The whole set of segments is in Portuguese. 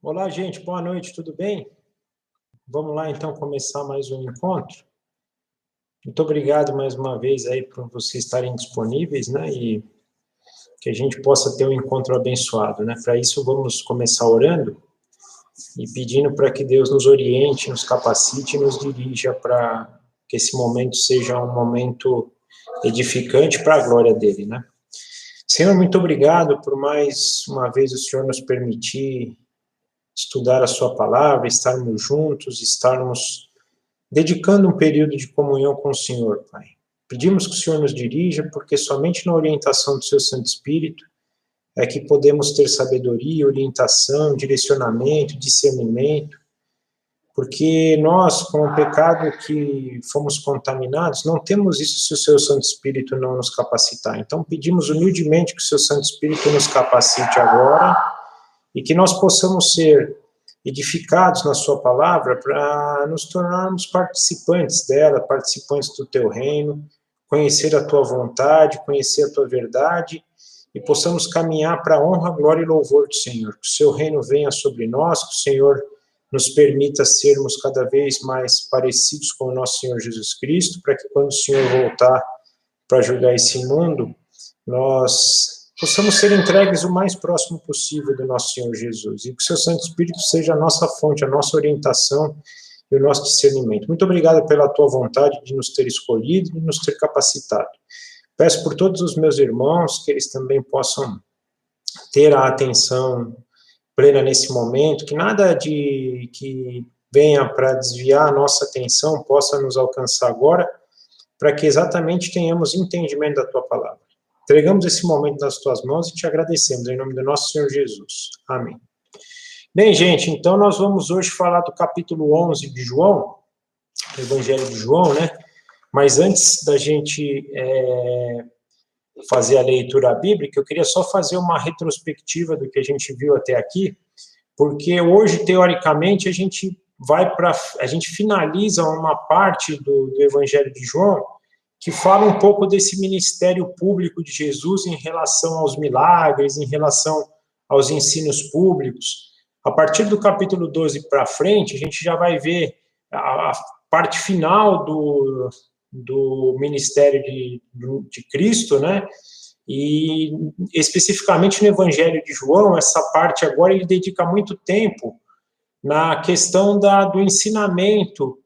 Olá, gente, boa noite, tudo bem? Vamos lá, então, começar mais um encontro. Muito obrigado mais uma vez aí por vocês estarem disponíveis, né, e que a gente possa ter um encontro abençoado, né? Para isso, vamos começar orando e pedindo para que Deus nos oriente, nos capacite e nos dirija para que esse momento seja um momento edificante para a glória dele, né? Senhor, muito obrigado por mais uma vez o Senhor nos permitir estudar a sua palavra, estarmos juntos, estarmos dedicando um período de comunhão com o Senhor, Pai. Pedimos que o Senhor nos dirija, porque somente na orientação do seu Santo Espírito é que podemos ter sabedoria, orientação, direcionamento, discernimento, porque nós, com o pecado que fomos contaminados, não temos isso se o seu Santo Espírito não nos capacitar. Então, pedimos humildemente que o seu Santo Espírito nos capacite agora e que nós possamos ser edificados na sua palavra para nos tornarmos participantes dela, participantes do teu reino, conhecer a tua vontade, conhecer a tua verdade e possamos caminhar para a honra, glória e louvor do Senhor. Que o seu reino venha sobre nós, que o Senhor nos permita sermos cada vez mais parecidos com o nosso Senhor Jesus Cristo, para que quando o Senhor voltar para julgar esse mundo, nós possamos ser entregues o mais próximo possível do nosso Senhor Jesus, e que o seu Santo Espírito seja a nossa fonte, a nossa orientação e o nosso discernimento. Muito obrigado pela tua vontade de nos ter escolhido e nos ter capacitado. Peço por todos os meus irmãos que eles também possam ter a atenção plena nesse momento, que nada de que venha para desviar a nossa atenção possa nos alcançar agora, para que exatamente tenhamos entendimento da tua palavra. Entregamos esse momento nas tuas mãos e te agradecemos, em nome do nosso Senhor Jesus. Amém. Bem, gente, então nós vamos hoje falar do capítulo 11 de João, do Evangelho de João, né? Mas antes da gente fazer a leitura bíblica, eu queria só fazer uma retrospectiva do que a gente viu até aqui, porque hoje, teoricamente, a gente finaliza uma parte do Evangelho de João, que fala um pouco desse ministério público de Jesus em relação aos milagres, em relação aos ensinos públicos. A partir do capítulo 12 para frente, a gente já vai ver a parte final do ministério de Cristo, né? E especificamente no Evangelho de João, essa parte agora ele dedica muito tempo na questão do ensinamento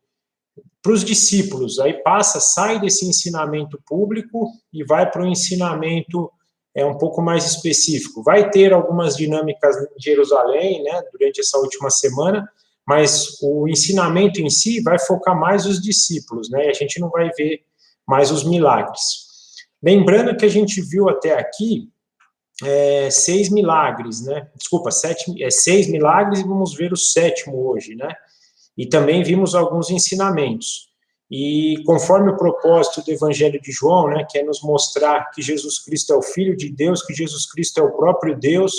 para os discípulos. Aí sai desse ensinamento público e vai para o ensinamento um pouco mais específico. Vai ter algumas dinâmicas em Jerusalém, né, durante essa última semana, mas o ensinamento em si vai focar mais os discípulos, né, e a gente não vai ver mais os milagres. Lembrando que a gente viu até aqui 6 milagres, né, desculpa, 6 milagres, e vamos ver o 7º hoje, né, e também vimos alguns ensinamentos. E conforme o propósito do Evangelho de João, né, que é nos mostrar que Jesus Cristo é o Filho de Deus, que Jesus Cristo é o próprio Deus,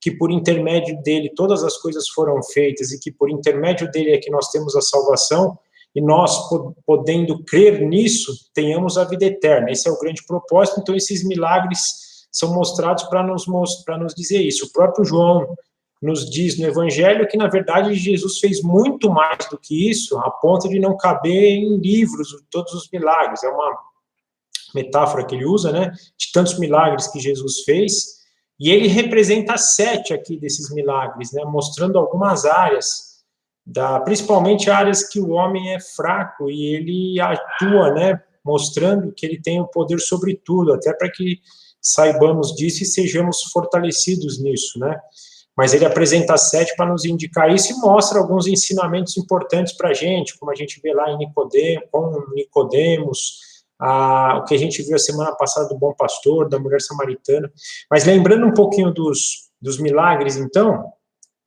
que por intermédio dele todas as coisas foram feitas e que por intermédio dele é que nós temos a salvação, e nós, podendo crer nisso, tenhamos a vida eterna. Esse é o grande propósito. Então, esses milagres são mostrados para nos dizer isso. O próprio João nos diz no Evangelho que, na verdade, Jesus fez muito mais do que isso, a ponto de não caber em livros todos os milagres. É uma metáfora que ele usa, né, de tantos milagres que Jesus fez, e ele representa 7 aqui desses milagres, né, mostrando algumas áreas, principalmente áreas que o homem é fraco, e ele atua, né, mostrando que ele tem o poder sobre tudo, até para que saibamos disso e sejamos fortalecidos nisso, né. Mas ele apresenta 7 para nos indicar isso e mostra alguns ensinamentos importantes para a gente, como a gente vê lá em Nicodemos, o que a gente viu a semana passada do bom pastor, da mulher samaritana. Mas lembrando um pouquinho dos milagres, então,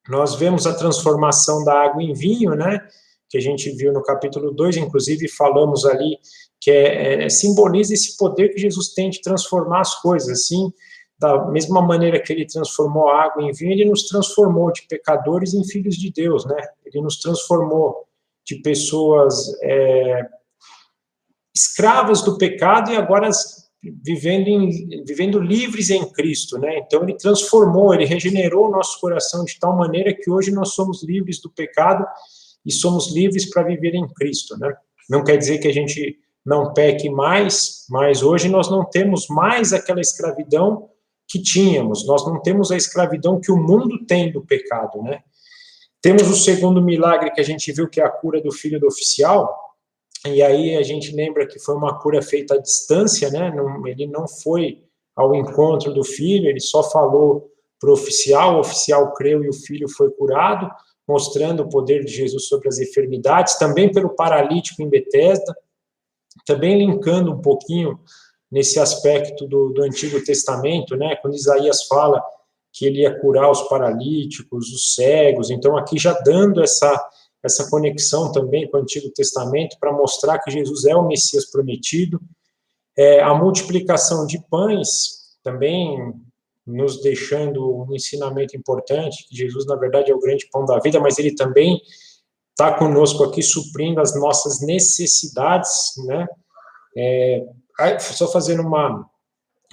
nós vemos a transformação da água em vinho, né, que a gente viu no capítulo 2, inclusive falamos ali, que simboliza esse poder que Jesus tem de transformar as coisas, assim, da mesma maneira que ele transformou a água em vinho, ele nos transformou de pecadores em filhos de Deus, né? Ele nos transformou de pessoas escravas do pecado e agora vivendo livres em Cristo, né? Então ele transformou, ele regenerou o nosso coração de tal maneira que hoje nós somos livres do pecado e somos livres para viver em Cristo, né? Não quer dizer que a gente não peque mais, mas hoje nós não temos mais aquela escravidão que tínhamos, nós não temos a escravidão que o mundo tem do pecado, né? Temos o segundo milagre que a gente viu, que é a cura do filho do oficial, e aí a gente lembra que foi uma cura feita à distância, né? Ele não foi ao encontro do filho, ele só falou para o oficial creu e o filho foi curado, mostrando o poder de Jesus sobre as enfermidades, também pelo paralítico em Betesda, também linkando um pouquinho nesse aspecto do Antigo Testamento, né? Quando Isaías fala que ele ia curar os paralíticos, os cegos, então aqui já dando essa conexão também com o Antigo Testamento, para mostrar que Jesus é o Messias prometido. A multiplicação de pães, também nos deixando um ensinamento importante, que Jesus, na verdade, é o grande pão da vida, mas ele também está conosco aqui, suprindo as nossas necessidades, né? Só fazendo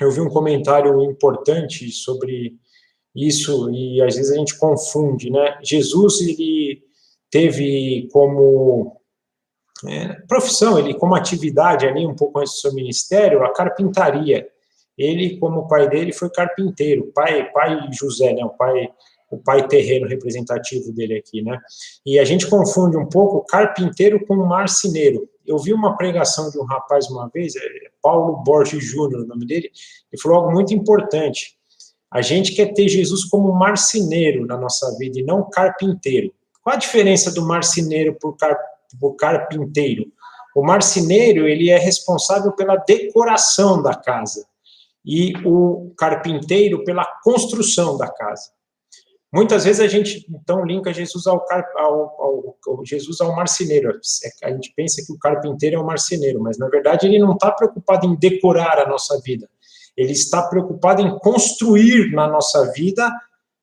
eu vi um comentário importante sobre isso, e às vezes a gente confunde, né? Jesus, ele teve como profissão, ele como atividade ali, um pouco antes do seu ministério, a carpintaria. Ele, como o pai dele, foi carpinteiro, pai José, né? O pai terreno representativo dele aqui, né? E a gente confunde um pouco carpinteiro com marceneiro. Eu vi uma pregação de um rapaz uma vez, Paulo Borges Júnior, o nome dele, ele falou algo muito importante. A gente quer ter Jesus como marceneiro na nossa vida e não carpinteiro. Qual a diferença do marceneiro por carpinteiro? O marceneiro, ele é responsável pela decoração da casa e o carpinteiro pela construção da casa. Muitas vezes a gente, então, linka Jesus Jesus ao marceneiro. A gente pensa que o carpinteiro é o marceneiro, mas, na verdade, ele não está preocupado em decorar a nossa vida. Ele está preocupado em construir na nossa vida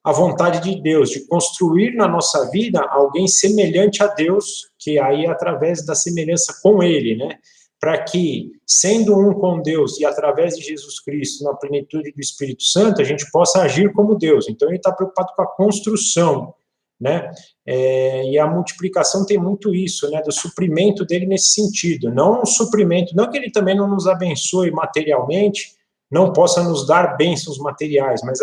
a vontade de Deus, de construir na nossa vida alguém semelhante a Deus, que aí é através da semelhança com Ele, né? Para que, sendo um com Deus e através de Jesus Cristo, na plenitude do Espírito Santo, a gente possa agir como Deus. Então, ele está preocupado com a construção, né? E a multiplicação tem muito isso, né? Do suprimento dele nesse sentido. Não o suprimento, não que ele também não nos abençoe materialmente, não possa nos dar bênçãos materiais, mas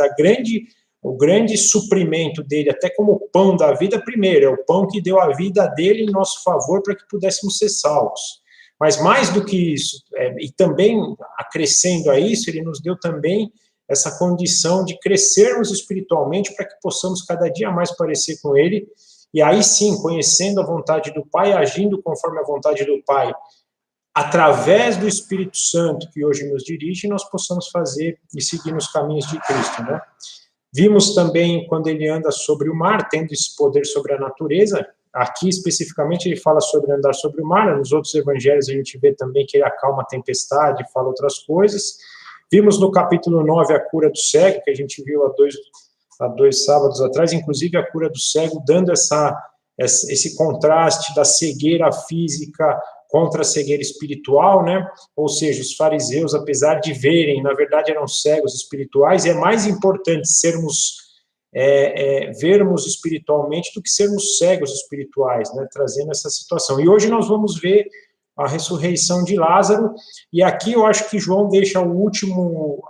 o grande suprimento dele, até como pão da vida, primeiro, é o pão que deu a vida dele em nosso favor para que pudéssemos ser salvos. Mas mais do que isso, e também acrescendo a isso, ele nos deu também essa condição de crescermos espiritualmente para que possamos cada dia mais parecer com ele, e aí sim, conhecendo a vontade do Pai, agindo conforme a vontade do Pai, através do Espírito Santo que hoje nos dirige, nós possamos fazer e seguir nos caminhos de Cristo, né? Vimos também quando ele anda sobre o mar, tendo esse poder sobre a natureza. Aqui, especificamente, ele fala sobre andar sobre o mar. Nos outros evangelhos, a gente vê também que ele acalma a tempestade, fala outras coisas. Vimos no capítulo 9 a cura do cego, que a gente viu há dois sábados atrás, inclusive a cura do cego, dando esse contraste da cegueira física contra a cegueira espiritual, né? Ou seja, os fariseus, apesar de verem, na verdade eram cegos espirituais, e é mais importante vermos espiritualmente do que sermos cegos espirituais, né? Trazendo essa situação. E hoje nós vamos ver a ressurreição de Lázaro, e aqui eu acho que João deixa o último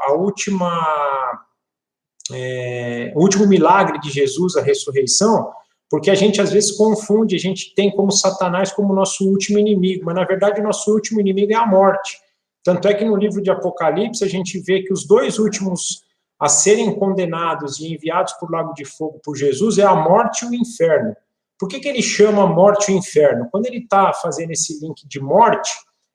milagre de Jesus, a ressurreição, porque a gente às vezes confunde, a gente tem como Satanás como nosso último inimigo, mas na verdade o nosso último inimigo é a morte. Tanto é que no livro de Apocalipse a gente vê que os dois últimos a serem condenados e enviados por lago de fogo por Jesus é a morte e o inferno. Por que ele chama a morte e o inferno? Quando ele está fazendo esse link de morte,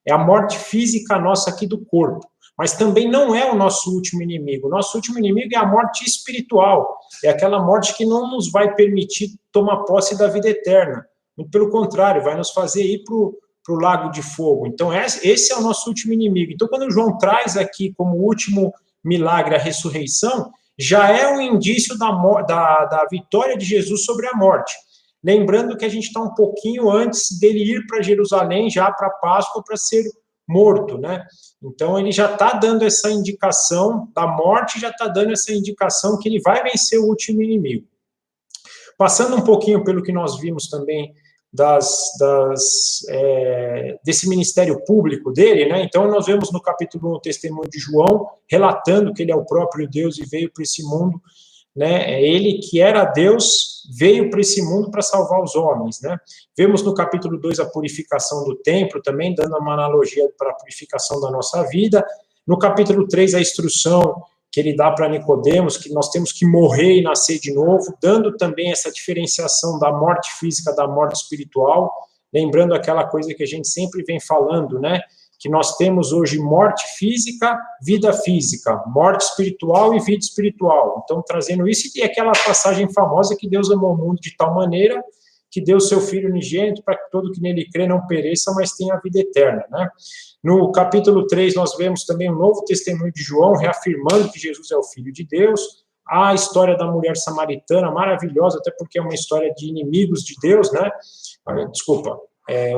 é a morte física nossa aqui do corpo. Mas também não é o nosso último inimigo. O nosso último inimigo é a morte espiritual. É aquela morte que não nos vai permitir tomar posse da vida eterna. Muito pelo contrário, vai nos fazer ir para o lago de fogo. Então, esse é o nosso último inimigo. Então, quando João traz aqui como último milagre a ressurreição, já é um indício da vitória de Jesus sobre a morte. Lembrando que a gente está um pouquinho antes dele ir para Jerusalém, já para a Páscoa, para ser morto, né? Então, ele já está dando essa indicação da morte, já está dando essa indicação que ele vai vencer o último inimigo. Passando um pouquinho pelo que nós vimos também desse ministério público dele, né? Então, nós vemos no capítulo 1 o testemunho de João, relatando que ele é o próprio Deus e veio para esse mundo, né? Ele que era Deus veio para esse mundo para salvar os homens, né? Vemos no capítulo 2 a purificação do templo, também dando uma analogia para a purificação da nossa vida. No capítulo 3, a instrução que ele dá para Nicodemos, que nós temos que morrer e nascer de novo, dando também essa diferenciação da morte física da morte espiritual, lembrando aquela coisa que a gente sempre vem falando, né? Que nós temos hoje morte física, vida física, morte espiritual e vida espiritual. Então, trazendo isso, e aquela passagem famosa que Deus amou o mundo de tal maneira que deu o seu Filho unigênito para que todo que nele crê não pereça, mas tenha a vida eterna, né? No capítulo 3, nós vemos também um novo testemunho de João, reafirmando que Jesus é o Filho de Deus. A história da mulher samaritana, maravilhosa, até porque é uma história de inimigos de Deus, né? Desculpa,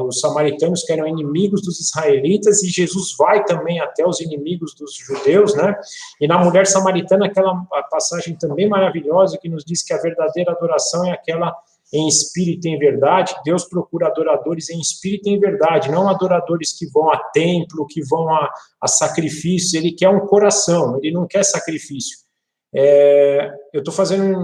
os samaritanos que eram inimigos dos israelitas, e Jesus vai também até os inimigos dos judeus, né? E na mulher samaritana, aquela passagem também maravilhosa, que nos diz que a verdadeira adoração é aquela em espírito e em verdade. Deus procura adoradores em espírito e em verdade, não adoradores que vão a templo, que vão a sacrifícios. Ele quer um coração, ele não quer sacrifício. Eu estou fazendo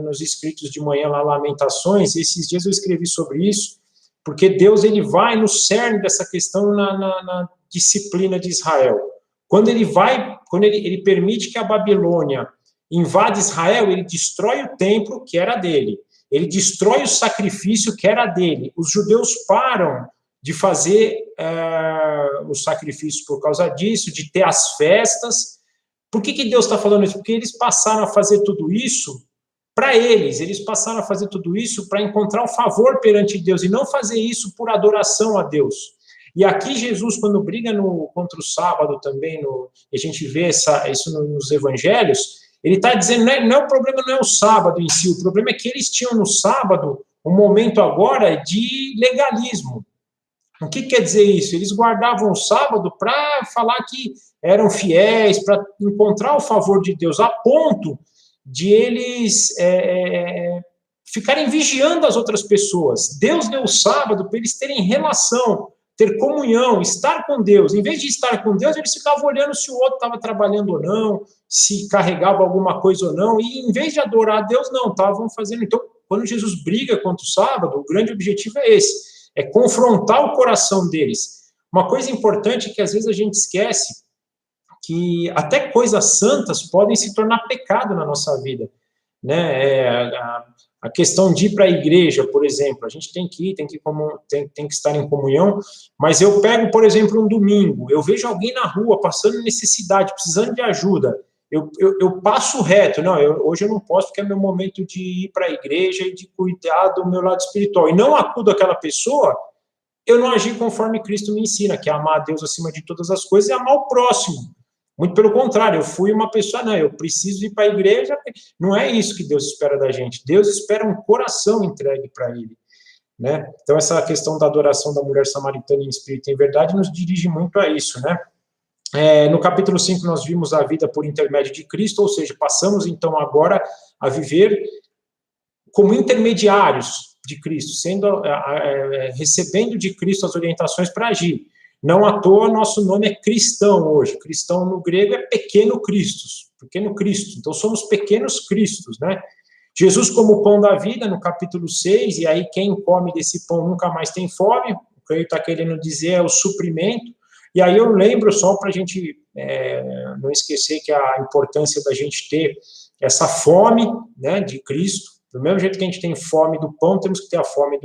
nos escritos de manhã lá, Lamentações, e esses dias eu escrevi sobre isso, porque Deus ele vai no cerne dessa questão na disciplina de Israel. Quando ele permite que a Babilônia invade Israel, ele destrói o templo que era dele. Ele destrói o sacrifício que era dele. Os judeus param de fazer os sacrifícios por causa disso, de ter as festas. Por que Deus está falando isso? Porque eles passaram a fazer tudo isso para eles passaram a fazer tudo isso para encontrar o favor perante Deus, e não fazer isso por adoração a Deus. E aqui Jesus, quando briga contra o sábado também, a gente vê isso nos evangelhos, ele está dizendo, o problema não é o sábado em si, o problema é que eles tinham no sábado um momento agora de legalismo. O que quer dizer isso? Eles guardavam o sábado para falar que eram fiéis, para encontrar o favor de Deus, a ponto de eles ficarem vigiando as outras pessoas. Deus deu o sábado para eles terem relação, ter comunhão, estar com Deus. Em vez de estar com Deus, eles ficavam olhando se o outro estava trabalhando ou não, se carregava alguma coisa ou não, e em vez de adorar a Deus, não, estavam fazendo. Então, quando Jesus briga contra o sábado, o grande objetivo é esse, é confrontar o coração deles. Uma coisa importante é que às vezes a gente esquece que até coisas santas podem se tornar pecado na nossa vida, né? A questão de ir para a igreja, por exemplo, a gente tem que ir, tem que estar em comunhão, mas eu pego, por exemplo, um domingo, eu vejo alguém na rua passando necessidade, precisando de ajuda, eu passo reto, hoje eu não posso, porque é meu momento de ir para a igreja e de cuidar do meu lado espiritual, e não acudo aquela pessoa, eu não agi conforme Cristo me ensina, que é amar a Deus acima de todas as coisas e amar o próximo. Muito pelo contrário, eu fui uma pessoa, eu preciso ir para a igreja, não é isso que Deus espera da gente. Deus espera um coração entregue para Ele, né? Então, essa questão da adoração da mulher samaritana em espírito e em verdade nos dirige muito a isso, né? No capítulo 5, nós vimos a vida por intermédio de Cristo, ou seja, passamos, então, agora a viver como intermediários de Cristo, recebendo de Cristo as orientações para agir. Não à toa, nosso nome é cristão hoje. Cristão no grego é pequeno Cristos, pequeno Cristo. Então, somos pequenos Cristos, né? Jesus como pão da vida, no capítulo 6, e aí quem come desse pão nunca mais tem fome, o que ele está querendo dizer é o suprimento. E aí eu lembro, só para a gente não esquecer que a importância da gente ter essa fome, né, de Cristo. Do mesmo jeito que a gente tem fome do pão, temos que ter a fome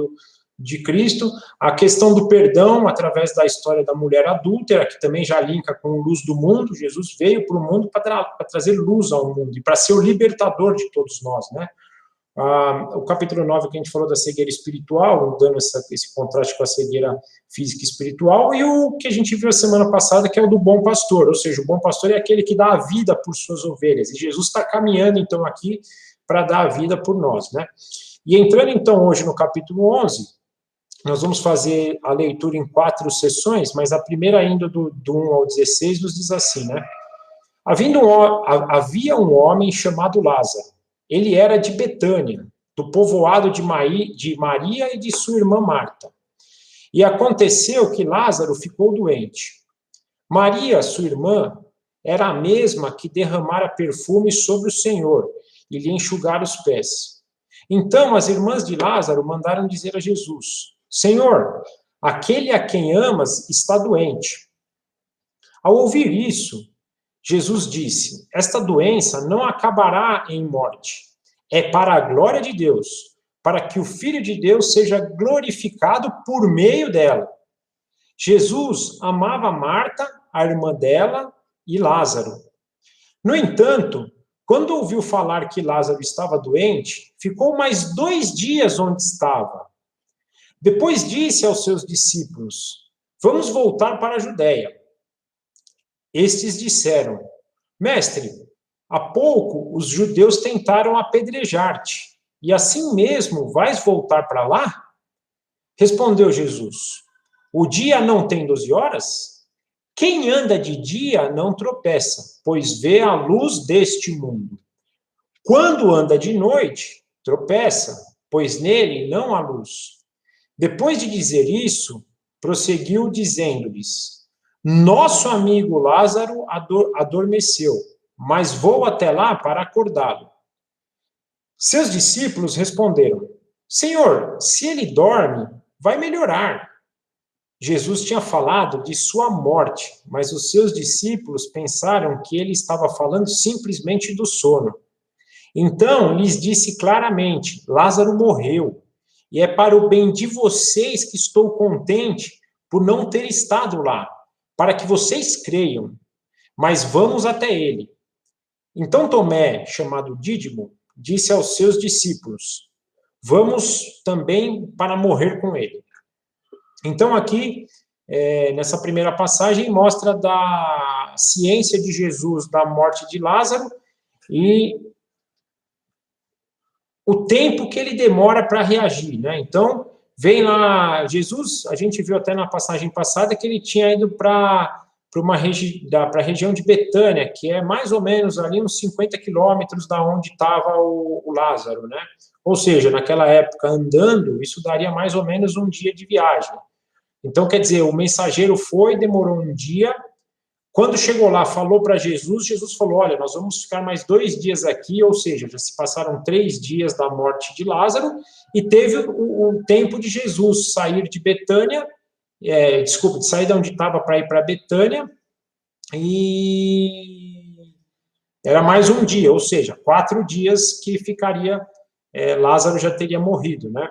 de Cristo. A questão do perdão, através da história da mulher adúltera, que também já linka com a luz do mundo. Jesus veio para o mundo para trazer luz ao mundo e para ser o libertador de todos nós, né? O capítulo 9, que a gente falou da cegueira espiritual, dando esse contraste com a cegueira física e espiritual, e o que a gente viu a semana passada, que é o do bom pastor, ou seja, o bom pastor é aquele que dá a vida por suas ovelhas, e Jesus está caminhando, então, aqui para dar a vida por nós, né? E entrando, então, hoje no capítulo 11, Nós vamos fazer a leitura em 4 sessões, mas a primeira ainda do 1 ao 16 nos diz assim, né? Havia um homem chamado Lázaro. Ele era de Betânia, do povoado de Maria e de sua irmã Marta. E aconteceu que Lázaro ficou doente. Maria, sua irmã, era a mesma que derramara perfume sobre o Senhor e lhe enxugara os pés. Então as irmãs de Lázaro mandaram dizer a Jesus: Senhor, aquele a quem amas está doente. Ao ouvir isso, Jesus disse: esta doença não acabará em morte. É para a glória de Deus, para que o Filho de Deus seja glorificado por meio dela. Jesus amava Marta, a irmã dela, e Lázaro. No entanto, quando ouviu falar que Lázaro estava doente, ficou mais 2 dias onde estava. Depois disse aos seus discípulos: vamos voltar para a Judéia. Estes disseram: Mestre, há pouco os judeus tentaram apedrejar-te, e assim mesmo vais voltar para lá? Respondeu Jesus: o dia não tem 12 horas? Quem anda de dia não tropeça, pois vê a luz deste mundo. Quando anda de noite, tropeça, pois nele não há luz. Depois de dizer isso, prosseguiu dizendo-lhes: nosso amigo Lázaro adormeceu, mas vou até lá para acordá-lo. Seus discípulos responderam: Senhor, se ele dorme, vai melhorar. Jesus tinha falado de sua morte, mas os seus discípulos pensaram que ele estava falando simplesmente do sono. Então lhes disse claramente: Lázaro morreu, e é para o bem de vocês que estou contente por não ter estado lá, para que vocês creiam, mas vamos até ele. Então Tomé, chamado Dídimo, disse aos seus discípulos: vamos também para morrer com ele. Então aqui, nessa primeira passagem, mostra da ciência de Jesus da morte de Lázaro e o tempo que ele demora para reagir, né? Então, vem lá, Jesus, a gente viu até na passagem passada que ele tinha ido para a região de Betânia, que é mais ou menos ali uns 50 quilômetros da onde estava o Lázaro, né? Ou seja, naquela época, andando, isso daria mais ou menos um dia de viagem. Então, quer dizer, o mensageiro foi, demorou um dia. Quando chegou lá, falou para Jesus, Jesus falou: olha, nós vamos ficar mais 2 dias aqui, ou seja, já se passaram 3 dias da morte de Lázaro, e teve o tempo de Jesus sair de Betânia, de sair de onde estava para ir para Betânia, e era mais um dia, ou seja, 4 dias que ficaria, Lázaro já teria morrido, né?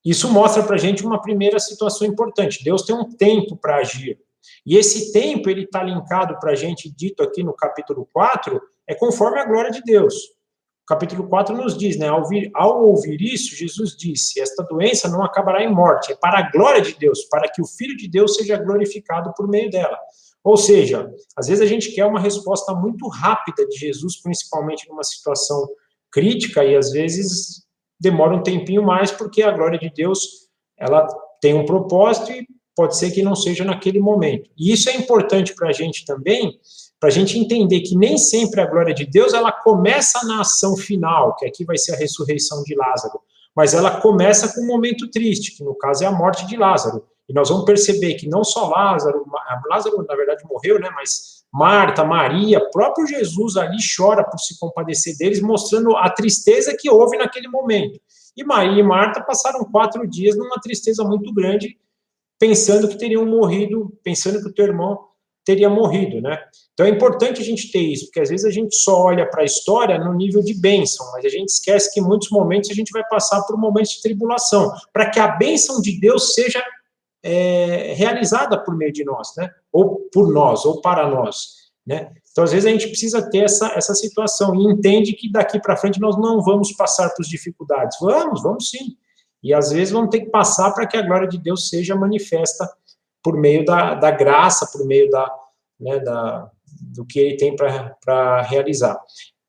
Isso mostra para a gente uma primeira situação importante. Deus tem um tempo para agir. E esse tempo, ele está linkado para a gente, dito aqui no capítulo 4, é conforme a glória de Deus. O capítulo 4 nos diz, né? Ao ouvir isso, Jesus disse: esta doença não acabará em morte, é para a glória de Deus, para que o Filho de Deus seja glorificado por meio dela. Ou seja, às vezes a gente quer uma resposta muito rápida de Jesus, principalmente numa situação crítica, e às vezes demora um tempinho mais, porque a glória de Deus, ela tem um propósito e pode ser que não seja naquele momento. E isso é importante para a gente também, para a gente entender que nem sempre a glória de Deus, ela começa na ação final, que aqui vai ser a ressurreição de Lázaro, mas ela começa com um momento triste, que no caso é a morte de Lázaro. E nós vamos perceber que não só Lázaro na verdade morreu, né, mas Marta, Maria, próprio Jesus ali chora por se compadecer deles, mostrando a tristeza que houve naquele momento. E Maria e Marta passaram 4 dias numa tristeza muito grande, pensando que teriam morrido, pensando que o teu irmão teria morrido, né? Então é importante a gente ter isso, porque às vezes a gente só olha para a história no nível de bênção, mas a gente esquece que em muitos momentos a gente vai passar por momentos de tribulação, para que a bênção de Deus seja realizada por meio de nós, né? Ou por nós, ou para nós, né? Então, às vezes, a gente precisa ter essa situação e entende que daqui para frente nós não vamos passar por dificuldades. Vamos sim. E, às vezes, vamos ter que passar para que a glória de Deus seja manifesta por meio da graça, por meio do que ele tem para realizar.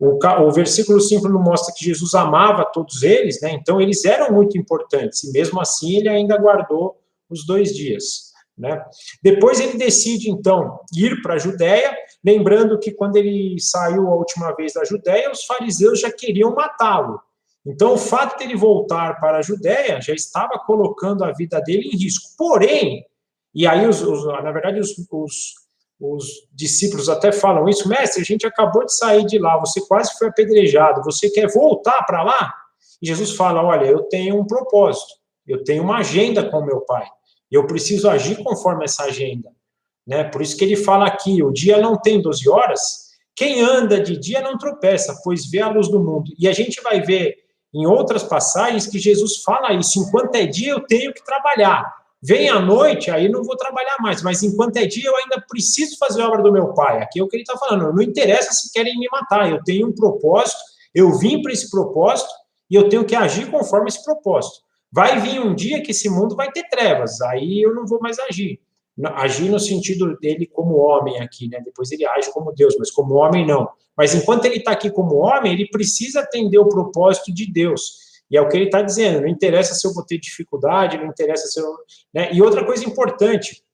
O versículo 5 não mostra que Jesus amava todos eles, né? Então eles eram muito importantes, e mesmo assim ele ainda guardou os 2 dias, né? Depois ele decide, então, ir para a Judéia, lembrando que quando ele saiu a última vez da Judéia, os fariseus já queriam matá-lo. Então, o fato de ele voltar para a Judéia já estava colocando a vida dele em risco. Porém, e aí, na verdade, os discípulos até falam isso, mestre, a gente acabou de sair de lá, você quase foi apedrejado, você quer voltar para lá? E Jesus fala, olha, eu tenho um propósito, eu tenho uma agenda com meu Pai, eu preciso agir conforme essa agenda, né? Por isso que ele fala aqui, o dia não tem 12 horas, quem anda de dia não tropeça, pois vê a luz do mundo. E a gente vai ver em outras passagens que Jesus fala isso, enquanto é dia eu tenho que trabalhar, vem à noite, aí não vou trabalhar mais, mas enquanto é dia eu ainda preciso fazer a obra do meu Pai. Aqui é o que ele está falando, não interessa se querem me matar, eu tenho um propósito, eu vim para esse propósito e eu tenho que agir conforme esse propósito. Vai vir um dia que esse mundo vai ter trevas, aí eu não vou mais agir. Agir no sentido dele como homem aqui, né? Depois ele age como Deus, mas como homem não. Mas enquanto ele está aqui como homem, ele precisa atender o propósito de Deus. E é o que ele está dizendo, não interessa se eu vou ter dificuldade, não interessa se eu... Né? E outra coisa importante,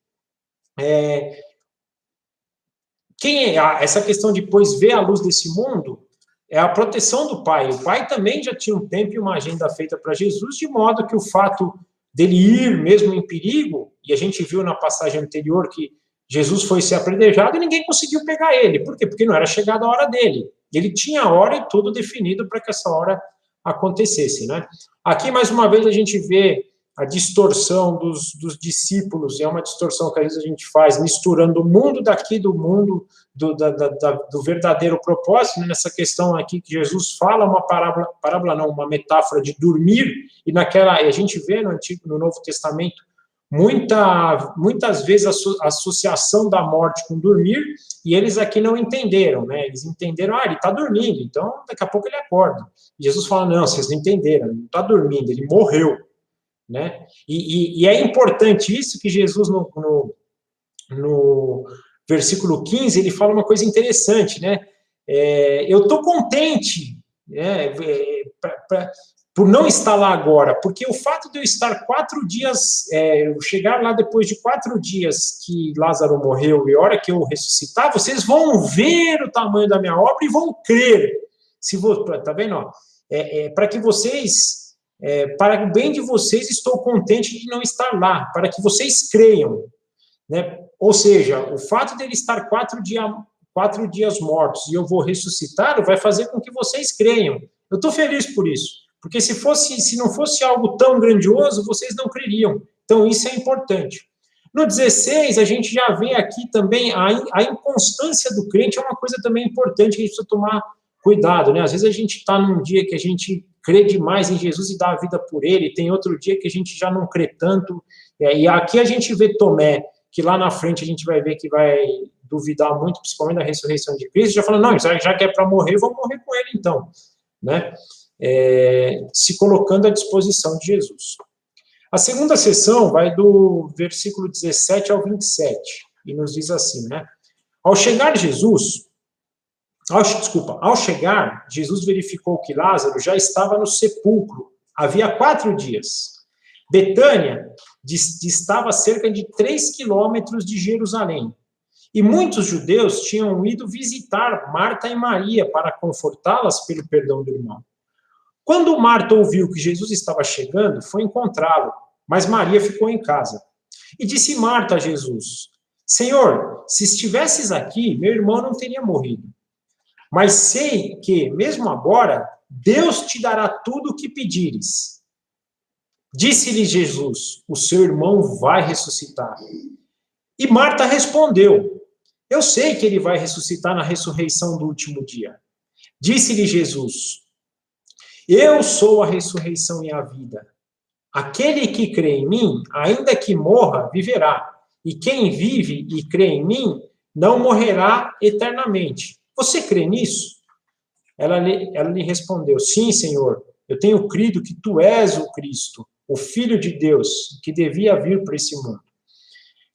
essa questão de, pois, ver a luz desse mundo, é a proteção do Pai. O Pai também já tinha um tempo e uma agenda feita para Jesus, de modo que o fato dele ir mesmo em perigo, e a gente viu na passagem anterior que Jesus foi ser apedrejado e ninguém conseguiu pegar ele. Por quê? Porque não era chegada a hora dele. Ele tinha a hora e tudo definido para que essa hora acontecesse, né? Aqui, mais uma vez, a gente vê a distorção dos discípulos, e é uma distorção que às vezes a gente faz, misturando o mundo daqui do mundo do verdadeiro propósito, né? Nessa questão aqui que Jesus fala uma parábola não, uma metáfora de dormir, e a gente vê no Novo Testamento muitas vezes a associação da morte com dormir, e eles aqui não entenderam, né? Eles entenderam, ele está dormindo, então daqui a pouco ele acorda. E Jesus fala, não, vocês não entenderam, ele não está dormindo, ele morreu, né? E é importante isso que Jesus, no versículo 15, ele fala uma coisa interessante, né? Eu estou contente, né, por não estar lá agora, porque o fato de eu estar 4 dias, chegar lá depois de 4 dias que Lázaro morreu e a hora que eu ressuscitar, vocês vão ver o tamanho da minha obra e vão crer. Tá vendo? Para que vocês, para o bem de vocês, estou contente de não estar lá, para que vocês creiam, né? Ou seja, o fato de ele estar 4 dias mortos e eu vou ressuscitar, vai fazer com que vocês creiam. Eu estou feliz por isso. Porque se não fosse algo tão grandioso, vocês não creriam. Então, isso é importante. No 16, a gente já vê aqui também a inconstância do crente, é uma coisa também importante que a gente precisa tomar cuidado, né? Às vezes a gente está num dia que a gente crê demais em Jesus e dá a vida por ele, tem outro dia que a gente já não crê tanto, e aqui a gente vê Tomé, que lá na frente a gente vai ver que vai duvidar muito, principalmente da ressurreição de Cristo, já falando, não, já que é para morrer, vamos morrer com ele então, né? Se colocando à disposição de Jesus. A segunda sessão vai do versículo 17 ao 27, e nos diz assim, né? Ao chegar, Jesus verificou que Lázaro já estava no sepulcro, havia 4 dias. Betânia distava a cerca de 3 quilômetros de Jerusalém, e muitos judeus tinham ido visitar Marta e Maria para confortá-las pelo perdão do irmão. Quando Marta ouviu que Jesus estava chegando, foi encontrá-lo, mas Maria ficou em casa. E disse Marta a Jesus, Senhor, se estivesses aqui, meu irmão não teria morrido. Mas sei que, mesmo agora, Deus te dará tudo o que pedires. Disse-lhe Jesus, o seu irmão vai ressuscitar. E Marta respondeu, eu sei que ele vai ressuscitar na ressurreição do último dia. Disse-lhe Jesus, eu sou a ressurreição e a vida. Aquele que crê em mim, ainda que morra, viverá. E quem vive e crê em mim, não morrerá eternamente. Você crê nisso? Ela lhe respondeu, sim, Senhor, eu tenho crido que tu és o Cristo, o Filho de Deus, que devia vir para esse mundo.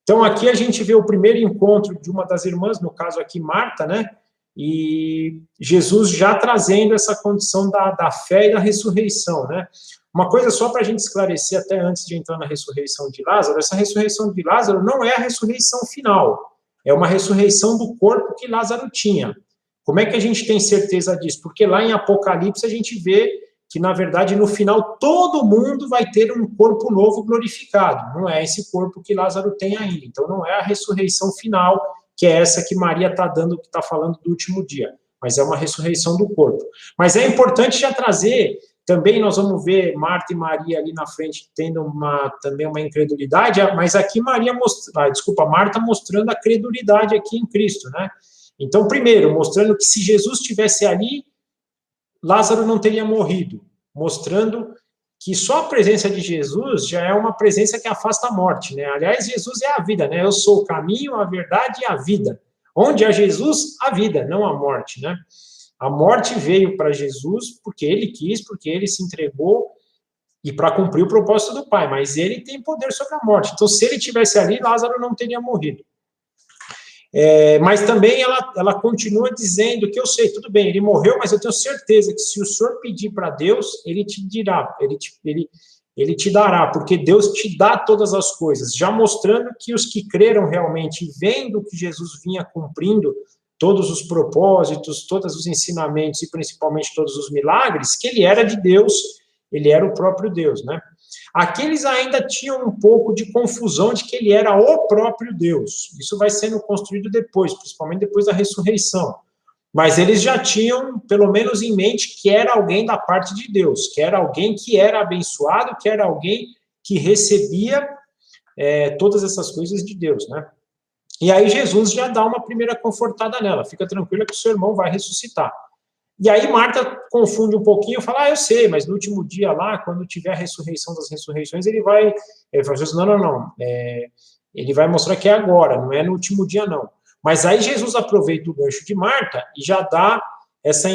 Então, aqui a gente vê o primeiro encontro de uma das irmãs, no caso aqui, Marta, né? e Jesus já trazendo essa condição da fé e da ressurreição, né? Uma coisa só para a gente esclarecer, até antes de entrar na ressurreição de Lázaro, essa ressurreição de Lázaro não é a ressurreição final, é uma ressurreição do corpo que Lázaro tinha. Como é que a gente tem certeza disso? Porque lá em Apocalipse a gente vê que, na verdade, no final, todo mundo vai ter um corpo novo glorificado. Não é esse corpo que Lázaro tem ainda. Então, não é a ressurreição final, que é essa que Maria está dando, que está falando do último dia. Mas é uma ressurreição do corpo. Mas é importante já trazer, também nós vamos ver Marta e Maria ali na frente tendo também uma incredulidade, mas aqui Marta mostrando a credulidade aqui em Cristo, né? Então, primeiro, mostrando que se Jesus estivesse ali, Lázaro não teria morrido, mostrando que só a presença de Jesus já é uma presença que afasta a morte, né? Aliás, Jesus é a vida, né? Eu sou o caminho, a verdade e a vida. Onde há Jesus, a vida, não a morte, né? A morte veio para Jesus porque ele quis, porque ele se entregou e para cumprir o propósito do Pai, mas ele tem poder sobre a morte. Então, se ele tivesse ali, Lázaro não teria morrido. Mas também ela continua dizendo que eu sei, tudo bem, ele morreu, mas eu tenho certeza que se o senhor pedir para Deus, ele te dirá, ele te dará, porque Deus te dá todas as coisas, já mostrando que os que creram realmente, vendo que Jesus vinha cumprindo todos os propósitos, todos os ensinamentos e principalmente todos os milagres, que ele era de Deus, ele era o próprio Deus, né? Aqueles ainda tinham um pouco de confusão de que ele era o próprio Deus. Isso vai sendo construído depois, principalmente depois da ressurreição. Mas eles já tinham, pelo menos em mente, que era alguém da parte de Deus, que era alguém que era abençoado, que era alguém que recebia todas essas coisas de Deus, né? E aí Jesus já dá uma primeira confortada nela. Fica tranquila que o seu irmão vai ressuscitar. E aí Marta confunde um pouquinho, fala, eu sei, mas no último dia lá, quando tiver a ressurreição das ressurreições, ele fala assim, não, ele vai mostrar que é agora, não é no último dia, não. Mas aí Jesus aproveita o gancho de Marta e já dá essa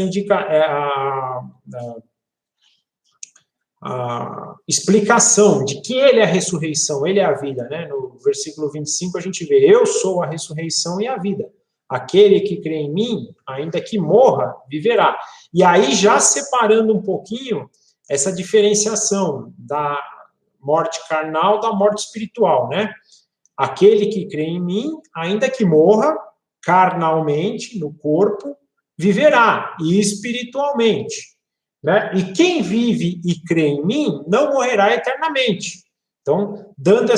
a explicação de que ele é a ressurreição, ele é a vida, né? No versículo 25 a gente vê, eu sou a ressurreição e a vida. Aquele que crê em mim, ainda que morra, viverá. E aí, já separando um pouquinho essa diferenciação da morte carnal da morte espiritual, né? Aquele que crê em mim, ainda que morra, carnalmente, no corpo, viverá, e espiritualmente. Né? E quem vive e crê em mim, não morrerá eternamente. Então, dando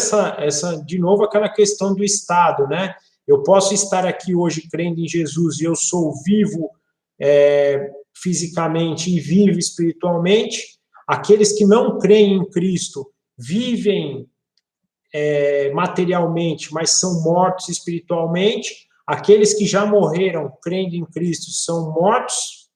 de novo, aquela questão do estado, né? Eu posso estar aqui hoje crendo em Jesus e eu sou vivo fisicamente e vivo espiritualmente. Aqueles que não creem em Cristo vivem materialmente, mas são mortos espiritualmente. Aqueles que já morreram crendo em Cristo são mortos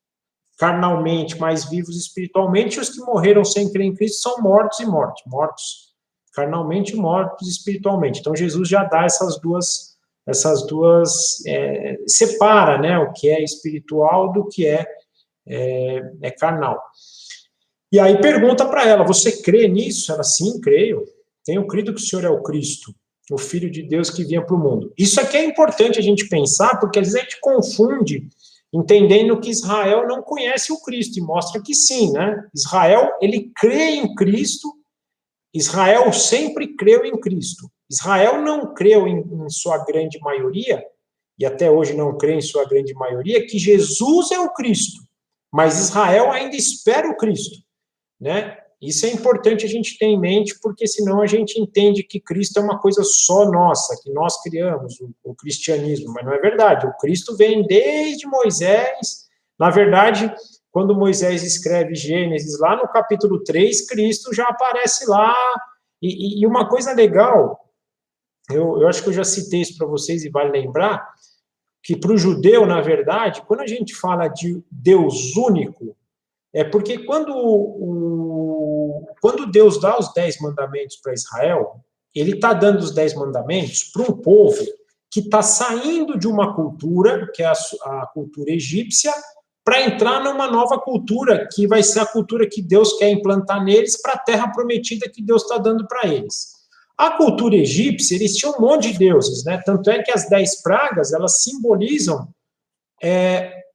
carnalmente, mas vivos espiritualmente. E os que morreram sem crer em Cristo são mortos e mortos. Mortos carnalmente, mortos espiritualmente. Então, Jesus já dá essas duas separa, né, o que é espiritual do que é carnal. E aí pergunta para ela, você crê nisso? Ela, sim, creio. Tenho crido que o Senhor é o Cristo, o Filho de Deus que vinha para o mundo. Isso aqui é importante a gente pensar, porque às vezes a gente confunde, entendendo que Israel não conhece o Cristo, e mostra que sim, né? Israel, ele crê em Cristo, Israel sempre creu em Cristo. Israel não creu em sua grande maioria, e até hoje não crê em sua grande maioria, que Jesus é o Cristo, mas Israel ainda espera o Cristo, né? Isso é importante a gente ter em mente, porque senão a gente entende que Cristo é uma coisa só nossa, que nós criamos, o cristianismo, mas não é verdade. O Cristo vem desde Moisés. Na verdade, quando Moisés escreve Gênesis, lá no capítulo 3, Cristo já aparece lá. E uma coisa legal, eu acho que eu já citei isso para vocês e vale lembrar, que para o judeu, na verdade, quando a gente fala de Deus único, é porque quando Deus dá os 10 mandamentos para Israel, ele está dando os 10 mandamentos para um povo que está saindo de uma cultura, que é a cultura egípcia, para entrar numa nova cultura, que vai ser a cultura que Deus quer implantar neles para a terra prometida que Deus está dando para eles. A cultura egípcia, eles tinham um monte de deuses, né? Tanto é que as 10 pragas, elas simbolizam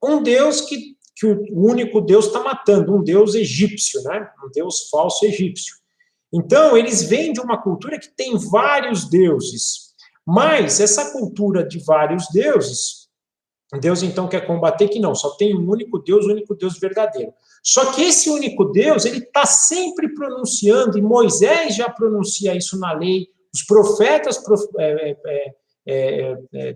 um Deus que o único Deus está matando, um Deus egípcio, né? Um Deus falso egípcio. Então, eles vêm de uma cultura que tem vários deuses, mas essa cultura de vários deuses, Deus então quer combater que não, só tem um único Deus verdadeiro. Só que esse único Deus, ele está sempre pronunciando, e Moisés já pronuncia isso na lei, os profetas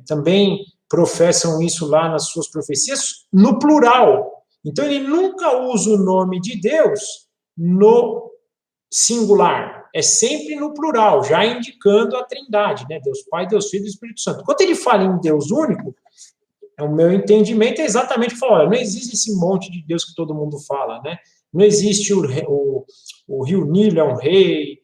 também professam isso lá nas suas profecias, no plural. Então, ele nunca usa o nome de Deus no singular, é sempre no plural, já indicando a trindade, né? Deus Pai, Deus Filho e Espírito Santo. Quando ele fala em Deus único, o meu entendimento é exatamente falar, olha, não existe esse monte de Deus que todo mundo fala, né? Não existe o rio Nilo é um rei,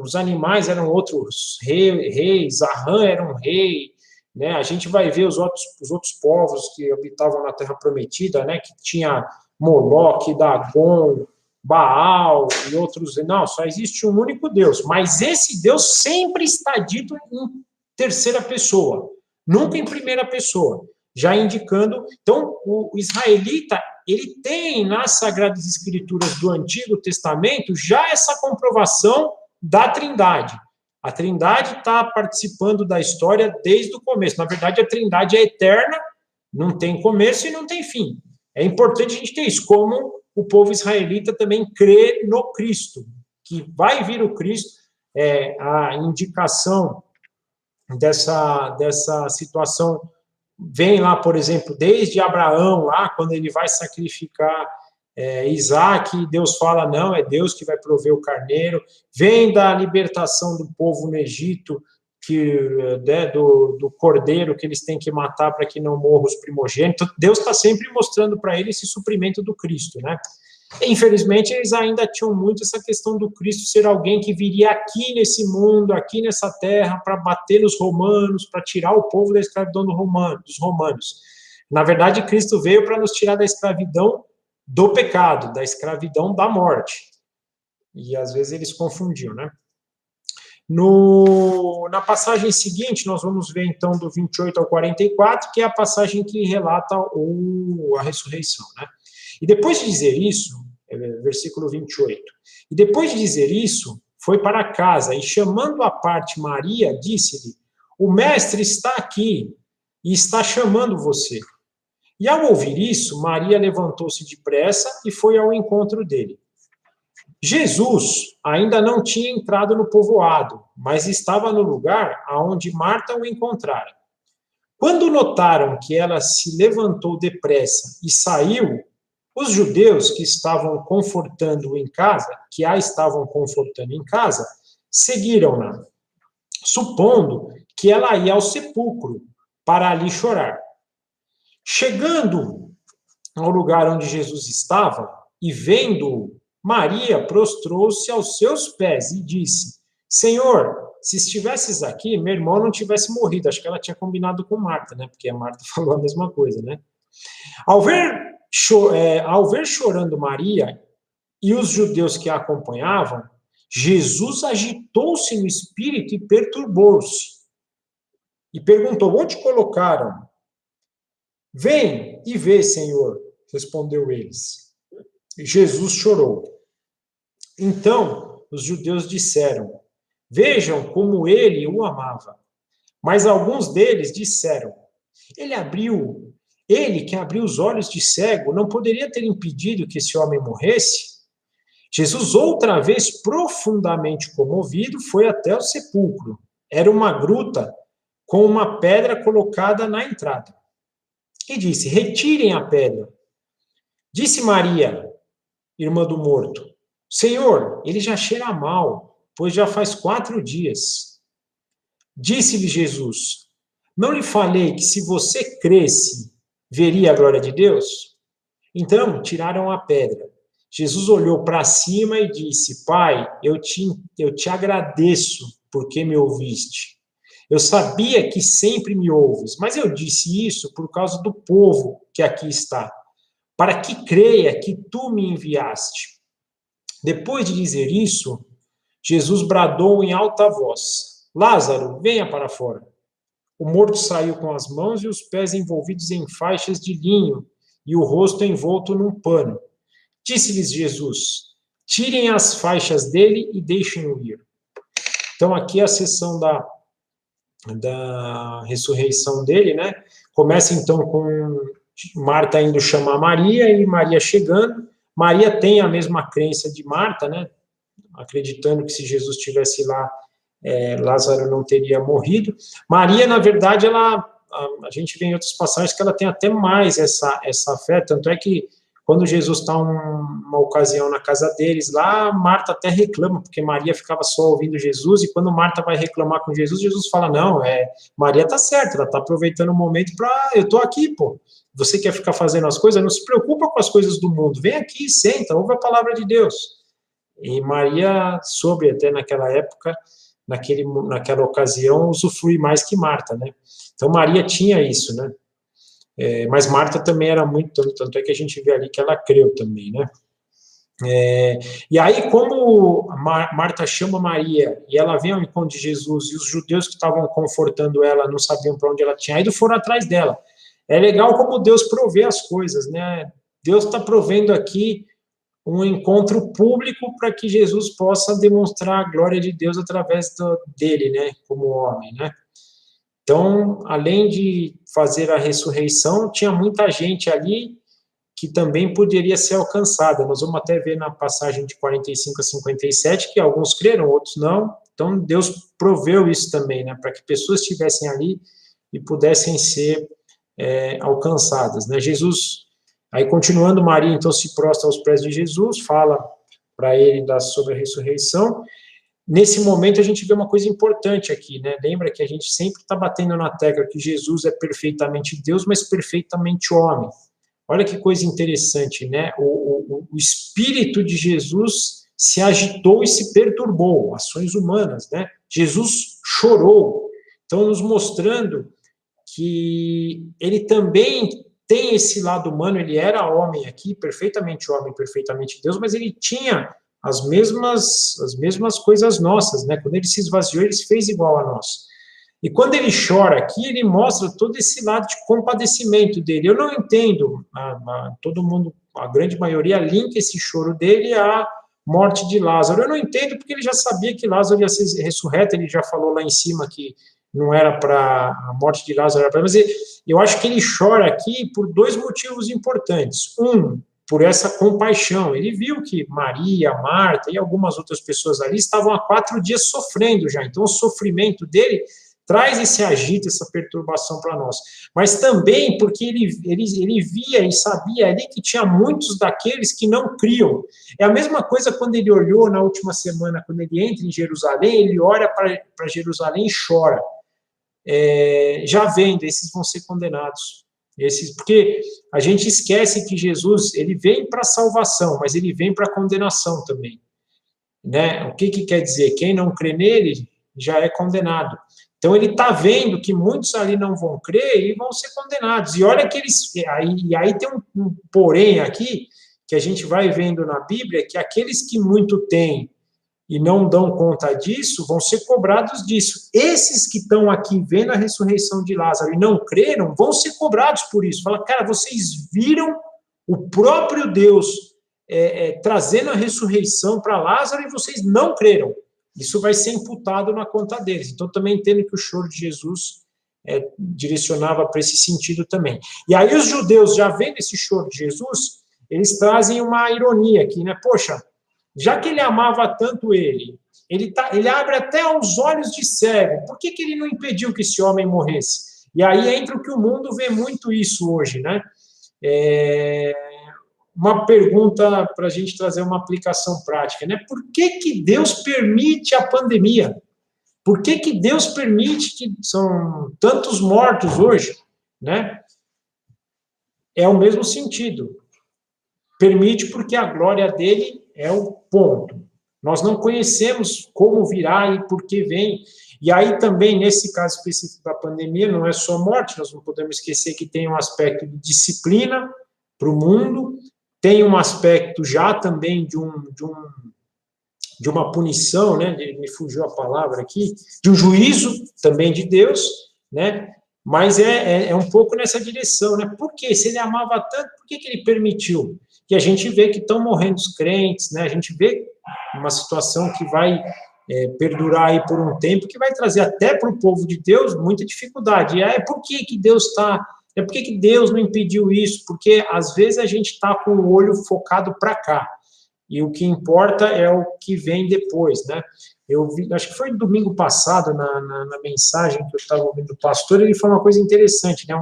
os animais eram outros reis, a rã era um rei, né? A gente vai ver os outros povos que habitavam na Terra Prometida, né? Que tinha Moloque, Dagon, Baal e outros. Não, só existe um único Deus, mas esse Deus sempre está dito em terceira pessoa, nunca em primeira pessoa, já indicando. Então, o israelita, ele tem nas Sagradas Escrituras do Antigo Testamento já essa comprovação da Trindade. A Trindade está participando da história desde o começo. Na verdade, a Trindade é eterna, não tem começo e não tem fim. É importante a gente ter isso, como o povo israelita também crê no Cristo, que vai vir o Cristo, a indicação dessa situação vem lá, por exemplo, desde Abraão, lá, quando ele vai sacrificar Isaac, Deus fala, não, é Deus que vai prover o carneiro, vem da libertação do povo no Egito, do cordeiro que eles têm que matar para que não morram os primogênitos. Deus está sempre mostrando para ele esse suprimento do Cristo, né? Infelizmente, eles ainda tinham muito essa questão do Cristo ser alguém que viria aqui nesse mundo, aqui nessa terra, para bater nos romanos, para tirar o povo da escravidão dos romanos. Na verdade, Cristo veio para nos tirar da escravidão do pecado, da escravidão da morte. E às vezes eles confundiam, né? Na passagem seguinte, nós vamos ver então do 28 ao 44, que é a passagem que relata a ressurreição, né? E depois de dizer isso, versículo 28, e depois de dizer isso, foi para casa, e chamando à parte Maria, disse-lhe, o mestre está aqui, e está chamando você. E ao ouvir isso, Maria levantou-se depressa e foi ao encontro dele. Jesus ainda não tinha entrado no povoado, mas estava no lugar aonde Marta o encontrara. Quando notaram que ela se levantou depressa e saiu, os judeus que estavam confortando em casa, que a estavam confortando em casa, seguiram-na, supondo que ela ia ao sepulcro para ali chorar. Chegando ao lugar onde Jesus estava e vendo-o, Maria prostrou-se aos seus pés e disse, Senhor, se estivesses aqui, meu irmão não tivesse morrido. Acho que ela tinha combinado com Marta, né? Porque a Marta falou a mesma coisa, né? Ao ver chorando Maria e os judeus que a acompanhavam, Jesus agitou-se no espírito e perturbou-se. E perguntou, onde colocaram? Vem e vê, Senhor, respondeu eles. Jesus chorou. Então, os judeus disseram, vejam como ele o amava. Mas alguns deles disseram, ele que abriu os olhos de cego, não poderia ter impedido que esse homem morresse? Jesus, outra vez profundamente comovido, foi até o sepulcro. Era uma gruta com uma pedra colocada na entrada. E disse, retirem a pedra. Disse Maria, irmã do morto, Senhor, ele já cheira mal, pois já faz 4 dias. Disse-lhe Jesus, não lhe falei que se você cresce, veria a glória de Deus? Então, tiraram a pedra. Jesus olhou para cima e disse, Pai, eu te agradeço porque me ouviste. Eu sabia que sempre me ouves, mas eu disse isso por causa do povo que aqui está, para que creia que tu me enviaste. Depois de dizer isso, Jesus bradou em alta voz, Lázaro, venha para fora. o morto saiu com as mãos e os pés envolvidos em faixas de linho e o rosto envolto num pano. Disse-lhes Jesus: tirem as faixas dele e deixem-o ir. Então, aqui é a sessão da ressurreição dele, né? Começa, então, com Marta indo chamar Maria e Maria chegando. Maria tem a mesma crença de Marta, né? Acreditando que se Jesus estivesse lá, Lázaro não teria morrido. Maria, na verdade, a gente vê em outras passagens que ela tem até mais essa fé, tanto é que quando Jesus está uma ocasião na casa deles lá, Marta até reclama, porque Maria ficava só ouvindo Jesus, e quando Marta vai reclamar com Jesus, Jesus fala, não, Maria está certa, ela está aproveitando o momento para, eu estou aqui, pô, você quer ficar fazendo as coisas, não se preocupa com as coisas do mundo, vem aqui, senta, ouve a palavra de Deus. E Maria soube até naquela época, naquela ocasião, usufruir mais que Marta, né? Então Maria tinha isso, né? Mas Marta também era muito, tanto é que a gente vê ali que ela creu também, né? E aí, como Marta chama Maria e ela vem ao encontro de Jesus e os judeus que estavam confortando ela não sabiam para onde ela tinha ido, foram atrás dela. É legal como Deus provê as coisas, né? Deus está provendo aqui um encontro público para que Jesus possa demonstrar a glória de Deus através dele, né? Como homem, né? Então, além de fazer a ressurreição, tinha muita gente ali que também poderia ser alcançada. Nós vamos até ver na passagem de 45 a 57 que alguns creram, outros não. Então, Deus proveu isso também, né, para que pessoas estivessem ali e pudessem ser alcançadas, né? Jesus, aí continuando, Maria então se prostra aos pés de Jesus, fala para ele sobre a ressurreição. Nesse momento, a gente vê uma coisa importante aqui, né? Lembra que a gente sempre está batendo na tecla que Jesus é perfeitamente Deus, mas perfeitamente homem. Olha que coisa interessante, né? O espírito de Jesus se agitou e se perturbou, ações humanas, né? Jesus chorou. Então, nos mostrando que ele também tem esse lado humano, ele era homem aqui, perfeitamente homem, perfeitamente Deus, mas ele tinha as mesmas coisas nossas, né? Quando ele se esvaziou, ele se fez igual a nós. E quando ele chora aqui, ele mostra todo esse lado de compadecimento dele. Eu não entendo, todo mundo, a grande maioria, linka esse choro dele à morte de Lázaro. Eu não entendo porque ele já sabia que Lázaro ia ser ressurreto, ele já falou lá em cima que não era para a morte de Lázaro, mas eu acho que ele chora aqui por dois motivos importantes. Um, por essa compaixão. Ele viu que Maria, Marta e algumas outras pessoas ali estavam há 4 dias sofrendo já. Então, o sofrimento dele traz esse agito, essa perturbação para nós. Mas também porque ele via e sabia ali que tinha muitos daqueles que não criam. É a mesma coisa quando ele olhou na última semana, quando ele entra em Jerusalém, ele olha para Jerusalém e chora. Já vendo, esses vão ser condenados. Porque a gente esquece que Jesus, ele vem para a salvação, mas ele vem para a condenação também, né? O que quer dizer? Quem não crê nele já é condenado. Então ele está vendo que muitos ali não vão crer e vão ser condenados. E olha que aí tem um porém aqui, que a gente vai vendo na Bíblia, que aqueles que muito têm e não dão conta disso, vão ser cobrados disso. Esses que estão aqui vendo a ressurreição de Lázaro e não creram, vão ser cobrados por isso. Fala, cara, vocês viram o próprio Deus trazendo a ressurreição para Lázaro e vocês não creram. Isso vai ser imputado na conta deles. Então, também entendo que o choro de Jesus direcionava para esse sentido também. E aí os judeus, já vendo esse choro de Jesus, eles trazem uma ironia aqui, né? Poxa, já que ele amava tanto ele abre até os olhos de cego, por que ele não impediu que esse homem morresse? E aí entra o que o mundo vê muito isso hoje, né? Uma pergunta para a gente trazer uma aplicação prática, né? Por que Deus permite a pandemia? Por que Deus permite que são tantos mortos hoje, né? É o mesmo sentido. Permite porque a glória dele é o ponto. Nós não conhecemos como virá e por que vem. E aí também, nesse caso específico da pandemia, não é só morte, nós não podemos esquecer que tem um aspecto de disciplina para o mundo, tem um aspecto já também de uma punição, né? Me fugiu a palavra aqui, de um juízo também de Deus, né? Mas é um pouco nessa direção, né? Por quê? Se ele amava tanto, por que ele permitiu? Que a gente vê que estão morrendo os crentes, né? A gente vê uma situação que vai perdurar aí por um tempo, que vai trazer até para o povo de Deus muita dificuldade. E por que Deus está... por que Deus não impediu isso? Porque, às vezes, a gente está com o olho focado para cá. E o que importa é o que vem depois, né? Eu vi, acho que foi domingo passado, na mensagem que eu estava ouvindo do pastor, ele falou uma coisa interessante, né?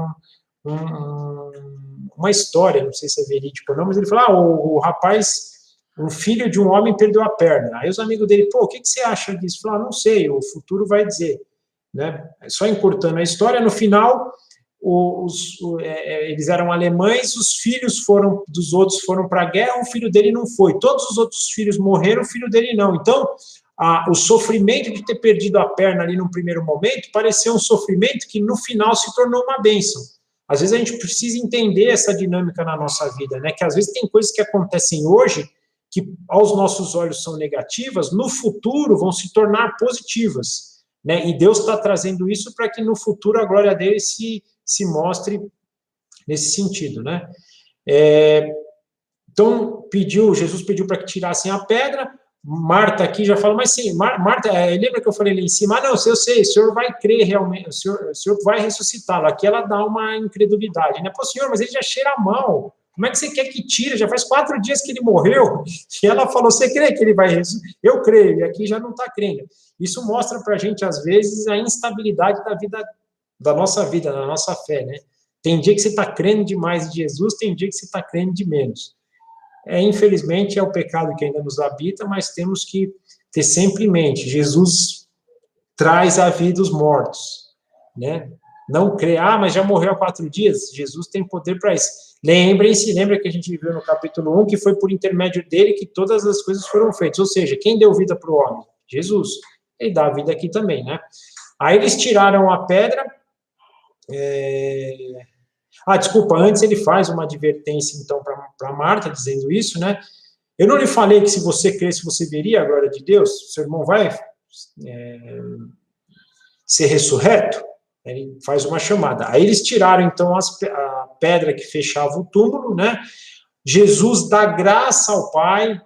Uma história, não sei se é verídico ou não, mas ele falou, o rapaz, um filho de um homem perdeu a perna. Aí os amigos dele, o que você acha disso? Ele falou, não sei, o futuro vai dizer, né? Só encurtando a história, no final, eles eram alemães, os filhos dos outros foram para a guerra, o filho dele não foi. Todos os outros filhos morreram, o filho dele não. Então, o sofrimento de ter perdido a perna ali no primeiro momento pareceu um sofrimento que no final se tornou uma bênção. Às vezes a gente precisa entender essa dinâmica na nossa vida, né? Que às vezes tem coisas que acontecem hoje que aos nossos olhos são negativas, no futuro vão se tornar positivas, né? E Deus está trazendo isso para que no futuro a glória dele se mostre nesse sentido, né? Então, Jesus pediu para que tirassem a pedra. Marta aqui já fala, mas sim, Marta, lembra que eu falei ali em cima? Não, eu sei, o senhor vai crer realmente, o senhor vai ressuscitá-lo. Aqui ela dá uma incredulidade, né? Pô, senhor, mas ele já cheira mal. Como é que você quer que tire? Já faz 4 dias que ele morreu. E ela falou, você crê que ele vai ressuscitar? Eu creio, e aqui já não está crendo. Isso mostra para a gente, às vezes, a instabilidade da nossa vida, da nossa fé, né? Tem dia que você está crendo demais em Jesus, tem dia que você está crendo de menos. Infelizmente, é o pecado que ainda nos habita, mas temos que ter sempre em mente, Jesus traz a vida os mortos, né? Não crer, mas já morreu há 4 dias, Jesus tem poder para isso. Lembra que a gente viu no capítulo 1, que foi por intermédio dele que todas as coisas foram feitas, ou seja, quem deu vida para o homem? Jesus. Ele dá a vida aqui também, né? Aí eles tiraram a pedra, desculpa, antes ele faz uma advertência, então, para Marta, dizendo isso, né? Eu não lhe falei que se você cresce, você veria a glória de Deus? Seu irmão vai ser ressurreto? Ele faz uma chamada. Aí eles tiraram, então, a pedra que fechava o túmulo, né? Jesus dá graça ao Pai,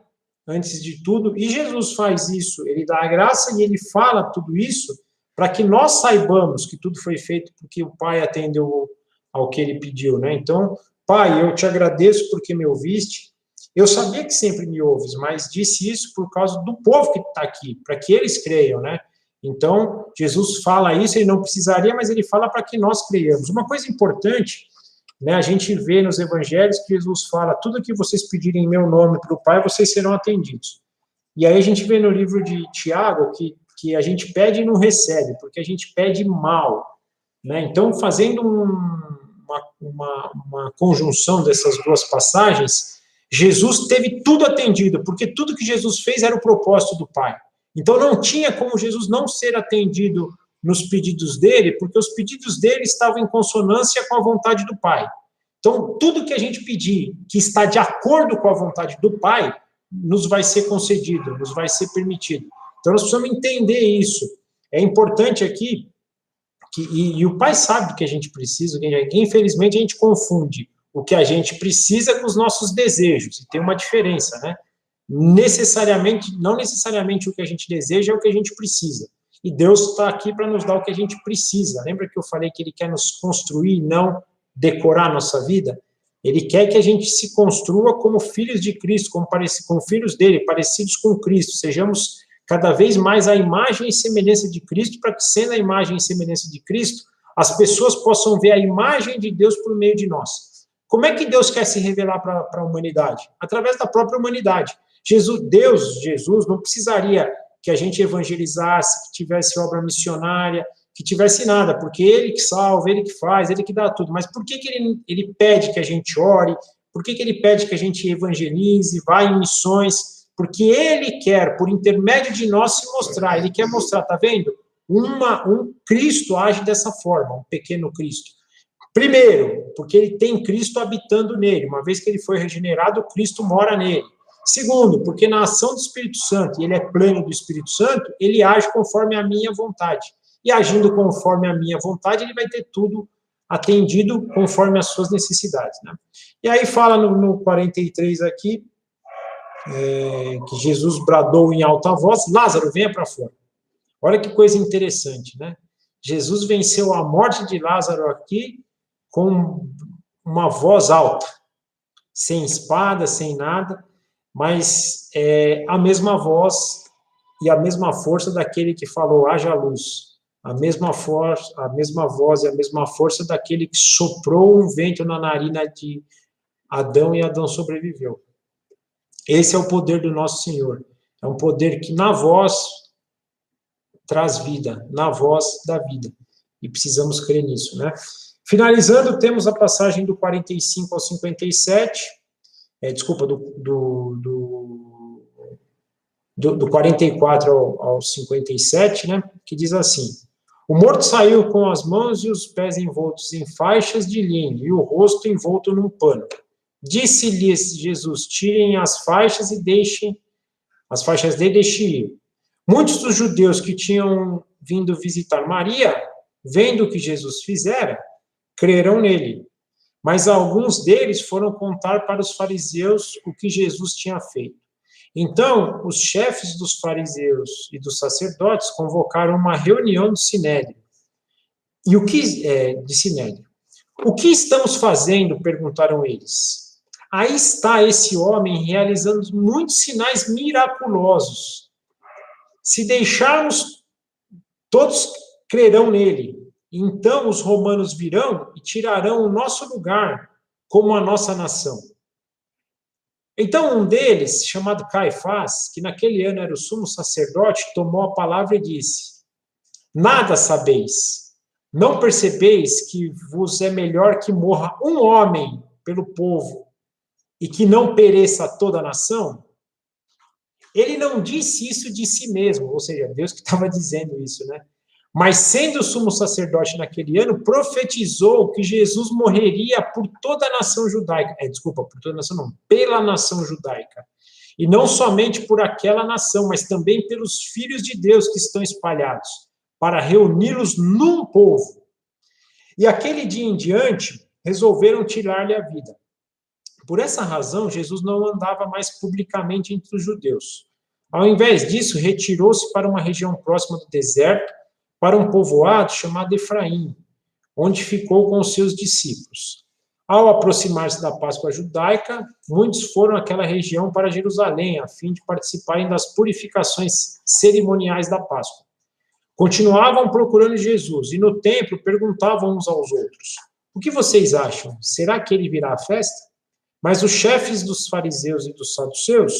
antes de tudo, e Jesus faz isso, ele dá a graça e ele fala tudo isso para que nós saibamos que tudo foi feito porque o Pai atendeu ao que ele pediu, né? Então, Pai, eu te agradeço porque me ouviste. Eu sabia que sempre me ouves, mas disse isso por causa do povo que está aqui, para que eles creiam, né? Então, Jesus fala isso, ele não precisaria, mas ele fala para que nós creiamos. Uma coisa importante, né, a gente vê nos evangelhos que Jesus fala, tudo que vocês pedirem em meu nome para o Pai, vocês serão atendidos. E aí a gente vê no livro de Tiago que a gente pede e não recebe, porque a gente pede mal, né? Então, fazendo uma conjunção dessas duas passagens, Jesus teve tudo atendido, porque tudo que Jesus fez era o propósito do Pai. Então, não tinha como Jesus não ser atendido nos pedidos dele, porque os pedidos dele estavam em consonância com a vontade do Pai. Então, tudo que a gente pedir que está de acordo com a vontade do Pai, nos vai ser concedido, nos vai ser permitido. Então, nós precisamos entender isso. É importante aqui, e o Pai sabe do que a gente precisa, infelizmente a gente confunde o que a gente precisa com os nossos desejos, e tem uma diferença, né? Não necessariamente o que a gente deseja é o que a gente precisa. E Deus está aqui para nos dar o que a gente precisa. Lembra que eu falei que Ele quer nos construir, não decorar a nossa vida? Ele quer que a gente se construa como filhos de Cristo, como filhos dele, parecidos com Cristo. Sejamos cada vez mais a imagem e semelhança de Cristo, para que, sendo a imagem e semelhança de Cristo, as pessoas possam ver a imagem de Deus por meio de nós. Como é que Deus quer se revelar para a humanidade? Através da própria humanidade. Jesus não precisaria que a gente evangelizasse, que tivesse obra missionária, que tivesse nada, porque Ele que salva, Ele que faz, Ele que dá tudo. Mas por que ele pede que a gente ore? Por que Ele pede que a gente evangelize, vá em missões? Porque Ele quer, por intermédio de nós, se mostrar. Ele quer mostrar, tá vendo? Um Cristo age dessa forma, um pequeno Cristo. Primeiro, porque ele tem Cristo habitando nele. Uma vez que ele foi regenerado, Cristo mora nele. Segundo, porque na ação do Espírito Santo, e ele é pleno do Espírito Santo, ele age conforme a minha vontade. e agindo conforme a minha vontade, ele vai ter tudo atendido conforme as suas necessidades, né? E aí fala no 43 aqui, que Jesus bradou em alta voz, Lázaro, venha para fora. Olha que coisa interessante, né? Jesus venceu a morte de Lázaro aqui com uma voz alta, sem espada, sem nada, mas a mesma voz e a mesma força daquele que falou, haja luz. A mesma força, a mesma voz e a mesma força daquele que soprou um vento na narina de Adão e Adão sobreviveu. Esse é o poder do nosso Senhor. É um poder que na voz traz vida, na voz da vida. E precisamos crer nisso, né? Finalizando, temos a passagem do 45 ao 57, do 44 ao 57, né? Que diz assim: o morto saiu com as mãos e os pés envoltos em faixas de linho e o rosto envolto num pano. Disse-lhes Jesus, tirem as faixas e deixem as faixas dele, deixe ir. Muitos dos judeus que tinham vindo visitar Maria, vendo o que Jesus fizera, crerão nele. Mas alguns deles foram contar para os fariseus o que Jesus tinha feito. Então, os chefes dos fariseus e dos sacerdotes convocaram uma reunião do Sinédrio. E o que de Sinédrio? O que estamos fazendo? Perguntaram eles. Aí está esse homem realizando muitos sinais miraculosos. Se deixarmos, todos crerão nele. Então os romanos virão e tirarão o nosso lugar como a nossa nação. Então um deles, chamado Caifás, que naquele ano era o sumo sacerdote, tomou a palavra e disse: nada sabeis, não percebeis que vos é melhor que morra um homem pelo povo e que não pereça toda a nação? Ele não disse isso de si mesmo, ou seja, Deus que estava dizendo isso, né? Mas sendo sumo sacerdote naquele ano, profetizou que Jesus morreria por toda a nação judaica. Por toda a nação não, pela nação judaica. E não somente por aquela nação, mas também pelos filhos de Deus que estão espalhados, para reuni-los num povo. E aquele dia em diante, resolveram tirar-lhe a vida. Por essa razão, Jesus não andava mais publicamente entre os judeus. Ao invés disso, retirou-se para uma região próxima do deserto, para um povoado chamado Efraim, onde ficou com os seus discípulos. Ao aproximar-se da Páscoa judaica, muitos foram àquela região para Jerusalém, a fim de participarem das purificações cerimoniais da Páscoa. Continuavam procurando Jesus, e no templo perguntavam uns aos outros: o que vocês acham? Será que ele virá à festa? Mas os chefes dos fariseus e dos saduceus,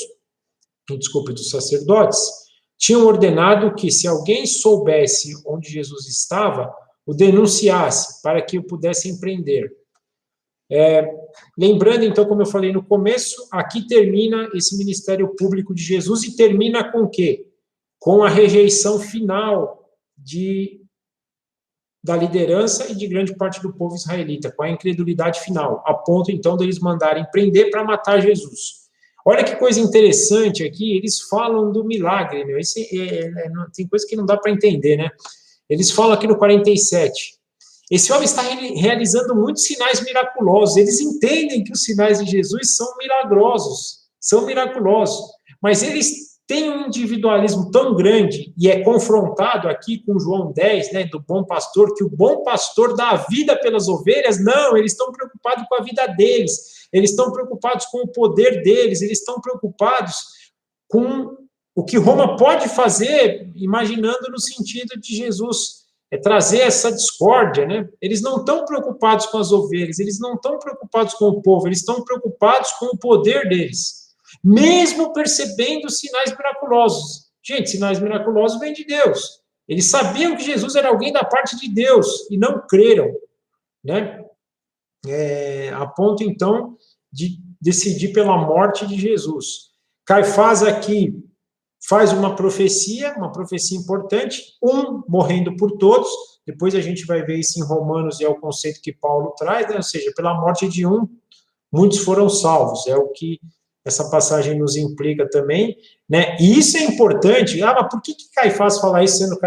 dos sacerdotes, tinham ordenado que, se alguém soubesse onde Jesus estava, o denunciasse, para que o pudessem prender. Lembrando, então, como eu falei no começo, aqui termina esse ministério público de Jesus e termina com o quê? Com a rejeição final da liderança e de grande parte do povo israelita, com a incredulidade final, a ponto, então, deles mandarem prender para matar Jesus. Olha que coisa interessante aqui, eles falam do milagre, meu. Tem coisa que não dá para entender, né? Eles falam aqui no 47, esse homem está realizando muitos sinais miraculosos, eles entendem que os sinais de Jesus são miraculosos, mas eles têm um individualismo tão grande, e é confrontado aqui com João 10, né, do bom pastor, que o bom pastor dá a vida pelas ovelhas. Não, eles estão preocupados com a vida deles, eles estão preocupados com o poder deles, eles estão preocupados com o que Roma pode fazer, imaginando no sentido de Jesus trazer essa discórdia, né? Eles não estão preocupados com as ovelhas, eles não estão preocupados com o povo, eles estão preocupados com o poder deles, mesmo percebendo sinais miraculosos. Gente, sinais miraculosos vêm de Deus. Eles sabiam que Jesus era alguém da parte de Deus e não creram, né? A ponto, então, de decidir pela morte de Jesus. Caifás aqui faz uma profecia importante, morrendo por todos. Depois a gente vai ver isso em Romanos, e é o conceito que Paulo traz, né? Ou seja, pela morte de um, muitos foram salvos, é o que essa passagem nos implica também, né? E isso é importante. Mas por que Caifás fala isso, sendo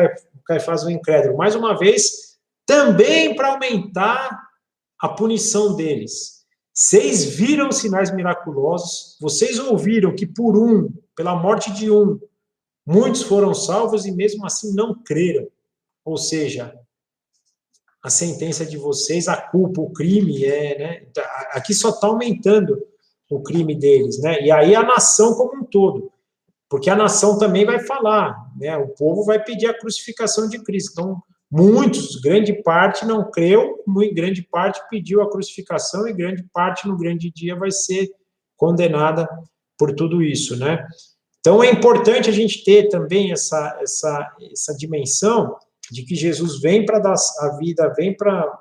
Caifás um incrédulo? Mais uma vez, também para aumentar a punição deles. Vocês viram sinais miraculosos, vocês ouviram que pela morte de muitos foram salvos e mesmo assim não creram. Ou seja, a sentença de vocês, a culpa, o crime, né? Aqui só está aumentando o crime deles, né? E aí a nação como um todo, porque a nação também vai falar, né? O povo vai pedir a crucificação de Cristo. Então, muitos, grande parte não creu, grande parte pediu a crucificação e grande parte no grande dia vai ser condenada por tudo isso, né? Então, é importante a gente ter também essa dimensão de que Jesus vem para dar a vida, vem para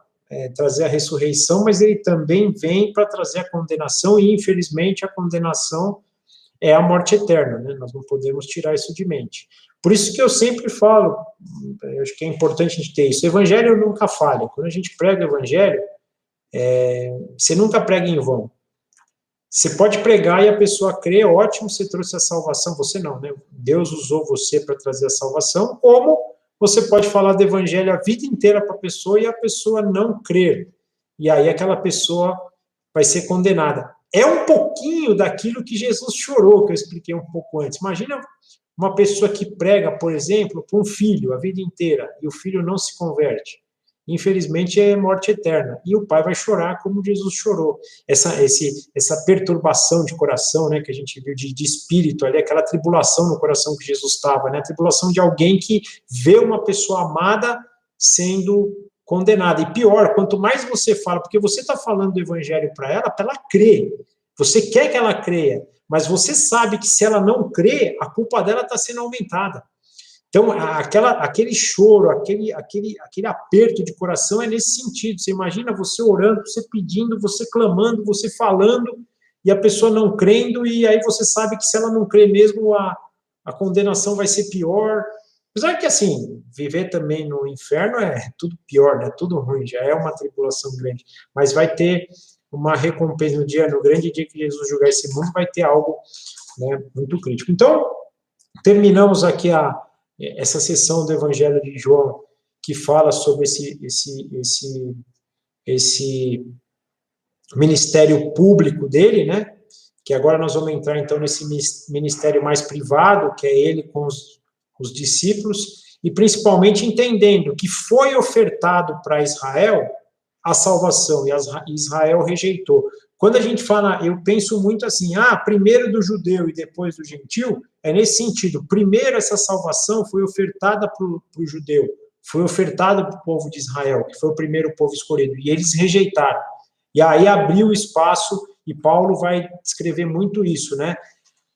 trazer a ressurreição, mas ele também vem para trazer a condenação, e infelizmente a condenação é a morte eterna, né? Nós não podemos tirar isso de mente. Por isso que eu sempre falo, eu acho que é importante a gente ter isso, o evangelho nunca falha. Quando a gente prega o evangelho, você nunca prega em vão. Você pode pregar e a pessoa crê, ótimo, você trouxe a salvação, você não, né? Deus usou você para trazer a salvação, como você pode falar do evangelho a vida inteira para a pessoa e a pessoa não crer. E aí aquela pessoa vai ser condenada. É um pouquinho daquilo que Jesus chorou, que eu expliquei um pouco antes. Imagina uma pessoa que prega, por exemplo, para um filho a vida inteira, e o filho não se converte. Infelizmente é morte eterna. E o pai vai chorar como Jesus chorou. Essa perturbação de coração, né, que a gente viu de espírito ali, aquela tribulação no coração que Jesus estava, né, a tribulação de alguém que vê uma pessoa amada sendo condenada. E pior, quanto mais você fala, porque você está falando do evangelho para ela crer. Você quer que ela creia, mas você sabe que se ela não crê, a culpa dela está sendo aumentada. Então, aquele choro, aquele aperto de coração é nesse sentido. Você imagina você orando, você pedindo, você clamando, você falando, e a pessoa não crendo, e aí você sabe que se ela não crê mesmo, a condenação vai ser pior. Apesar que, assim, viver também no inferno é tudo pior, né? Tudo ruim, já é uma tribulação grande. Mas vai ter uma recompensa no grande dia que Jesus julgar esse mundo, vai ter algo, né, muito crítico. Então, terminamos aqui essa sessão do Evangelho de João, que fala sobre esse ministério público dele, né? Que agora nós vamos entrar, então, nesse ministério mais privado, que é ele com os discípulos, e principalmente entendendo que foi ofertado para Israel a salvação, e Israel rejeitou. Quando a gente fala, eu penso muito assim, primeiro do judeu e depois do gentil, é nesse sentido. Primeiro essa salvação foi ofertada para o judeu, foi ofertada para o povo de Israel, que foi o primeiro povo escolhido, e eles rejeitaram. E aí abriu espaço, e Paulo vai descrever muito isso, né?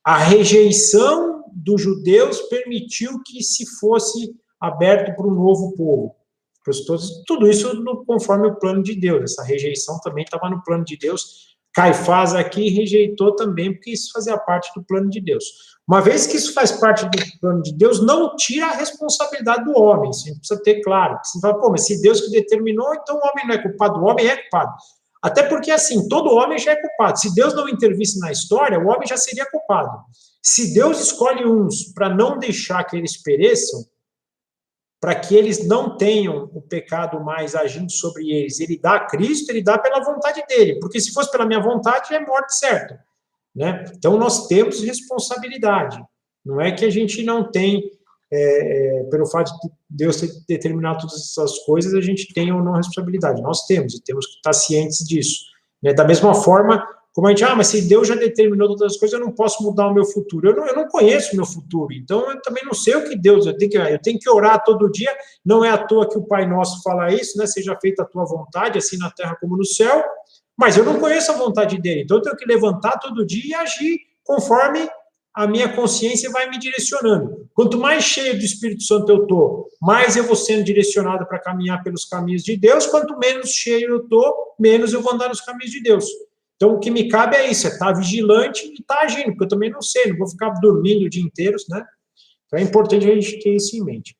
A rejeição dos judeus permitiu que se fosse aberto para um novo povo. Tudo isso conforme o plano de Deus. Essa rejeição também estava no plano de Deus. Caifás aqui rejeitou também, porque isso fazia parte do plano de Deus. Uma vez que isso faz parte do plano de Deus, não tira a responsabilidade do homem. Isso a gente precisa ter claro. Você fala, mas se Deus que determinou, então o homem não é culpado. O homem é culpado. Até porque, assim, todo homem já é culpado. Se Deus não intervisse na história, o homem já seria culpado. Se Deus escolhe uns para não deixar que eles pereçam, para que eles não tenham o pecado mais agindo sobre eles, ele dá a Cristo, ele dá pela vontade dele, porque se fosse pela minha vontade, é morte certa, né? Então, nós temos responsabilidade, não é que a gente não tem, pelo fato de Deus ter determinado todas essas coisas, a gente tem ou não responsabilidade, nós temos, e temos que estar cientes disso, né? Da mesma forma, como a gente, mas se Deus já determinou todas as coisas, eu não posso mudar o meu futuro. Eu não conheço o meu futuro, então eu também não sei o que Deus... Eu tenho que orar todo dia, não é à toa que o Pai Nosso fala isso, né? Seja feita a tua vontade, assim na terra como no céu, mas eu não conheço a vontade dele, então eu tenho que levantar todo dia e agir conforme a minha consciência vai me direcionando. Quanto mais cheio do Espírito Santo eu estou, mais eu vou sendo direcionado para caminhar pelos caminhos de Deus, quanto menos cheio eu estou, menos eu vou andar nos caminhos de Deus. Então, o que me cabe é isso, é estar vigilante e estar agindo, porque eu também não sei, não vou ficar dormindo o dia inteiro, né? Então, é importante a gente ter isso em mente.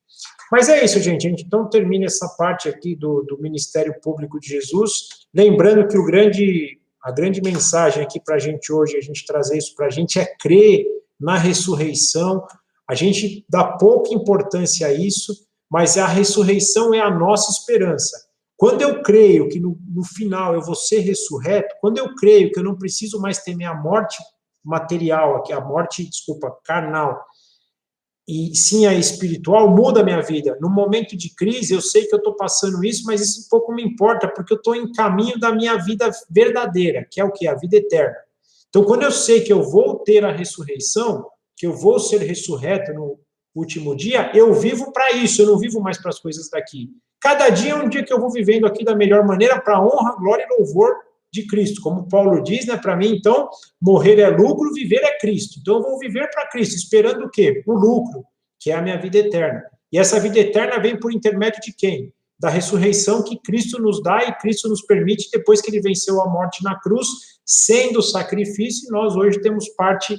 Mas é isso, gente. A gente então termina essa parte aqui do ministério público de Jesus, lembrando que o grande a grande mensagem aqui para a gente hoje, a gente trazer isso para a gente, é crer na ressurreição. A gente dá pouca importância a isso, mas a ressurreição é a nossa esperança. Quando eu creio que no final eu vou ser ressurreto, quando eu creio que eu não preciso mais ter minha morte material, aqui, a morte, carnal, e sim a espiritual, muda a minha vida. No momento de crise, eu sei que eu estou passando isso, mas isso pouco me importa, porque eu estou em caminho da minha vida verdadeira, que é o quê? A vida eterna. Então, quando eu sei que eu vou ter a ressurreição, que eu vou ser ressurreto no último dia, eu vivo para isso, eu não vivo mais para as coisas daqui. Cada dia é um dia que eu vou vivendo aqui da melhor maneira, para a honra, glória e louvor de Cristo. Como Paulo diz, né, para mim, então, morrer é lucro, viver é Cristo. Então, eu vou viver para Cristo, esperando o quê? O lucro, que é a minha vida eterna. E essa vida eterna vem por intermédio de quem? Da ressurreição que Cristo nos dá e Cristo nos permite depois que ele venceu a morte na cruz, sendo sacrifício, e nós hoje temos parte,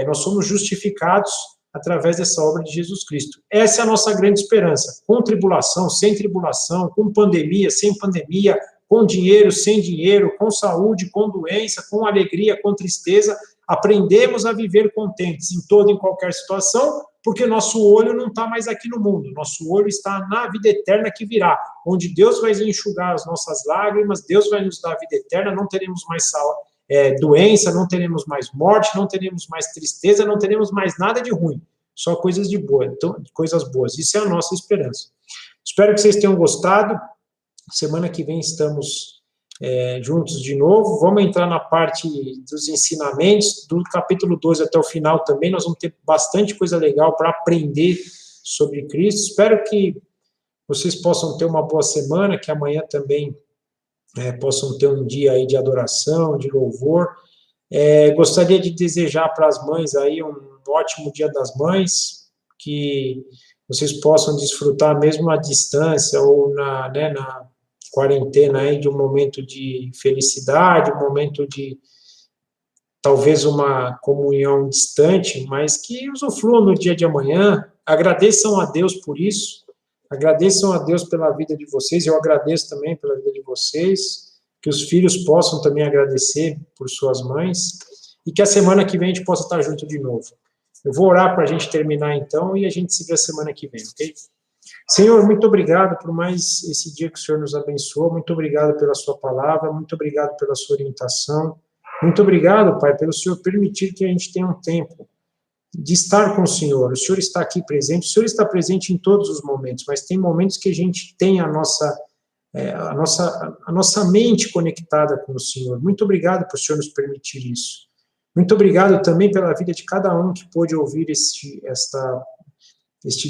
nós somos justificados através dessa obra de Jesus Cristo. Essa é a nossa grande esperança. Com tribulação, sem tribulação, com pandemia, sem pandemia, com dinheiro, sem dinheiro, com saúde, com doença, com alegria, com tristeza, aprendemos a viver contentes em toda e em qualquer situação, porque nosso olho não está mais aqui no mundo, nosso olho está na vida eterna que virá, onde Deus vai enxugar as nossas lágrimas, Deus vai nos dar a vida eterna, não teremos mais doença, não teremos mais morte, não teremos mais tristeza, não teremos mais nada de ruim, só coisas de boa, então, coisas boas. Isso é a nossa esperança. Espero que vocês tenham gostado. Semana que vem estamos juntos de novo. Vamos entrar na parte dos ensinamentos, do capítulo 12 até o final também. Nós vamos ter bastante coisa legal para aprender sobre Cristo. Espero que vocês possam ter uma boa semana, que amanhã também possam ter um dia aí de adoração, de louvor. Gostaria de desejar para as mães aí um ótimo Dia das Mães, que vocês possam desfrutar mesmo à distância ou na quarentena aí, de um momento de felicidade, um momento de talvez uma comunhão distante, mas que usufruam no dia de amanhã. Agradeçam a Deus por isso, agradeçam a Deus pela vida de vocês, eu agradeço também pela vida de vocês, que os filhos possam também agradecer por suas mães, e que a semana que vem a gente possa estar junto de novo. Eu vou orar para a gente terminar então, e a gente se vê a semana que vem, ok? Senhor, muito obrigado por mais esse dia que o Senhor nos abençoou, muito obrigado pela sua palavra, muito obrigado pela sua orientação, muito obrigado, Pai, pelo Senhor permitir que a gente tenha um tempo de estar com o Senhor está aqui presente, o Senhor está presente em todos os momentos, mas tem momentos que a gente tem a nossa mente conectada com o Senhor. Muito obrigado por o Senhor nos permitir isso. Muito obrigado também pela vida de cada um que pôde ouvir este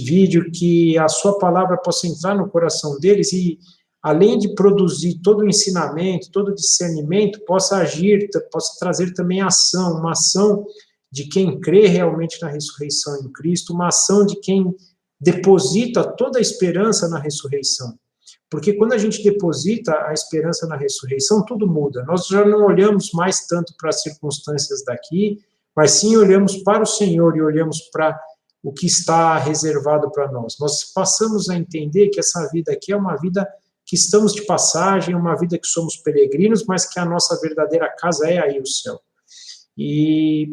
vídeo, que a sua palavra possa entrar no coração deles e, além de produzir todo o ensinamento, todo o discernimento, possa agir, possa trazer também ação, uma ação de quem crê realmente na ressurreição em Cristo, uma ação de quem deposita toda a esperança na ressurreição. Porque quando a gente deposita a esperança na ressurreição, tudo muda. Nós já não olhamos mais tanto para as circunstâncias daqui, mas sim olhamos para o Senhor e olhamos para o que está reservado para nós. Nós passamos a entender que essa vida aqui é uma vida que estamos de passagem, uma vida que somos peregrinos, mas que a nossa verdadeira casa é aí o céu. E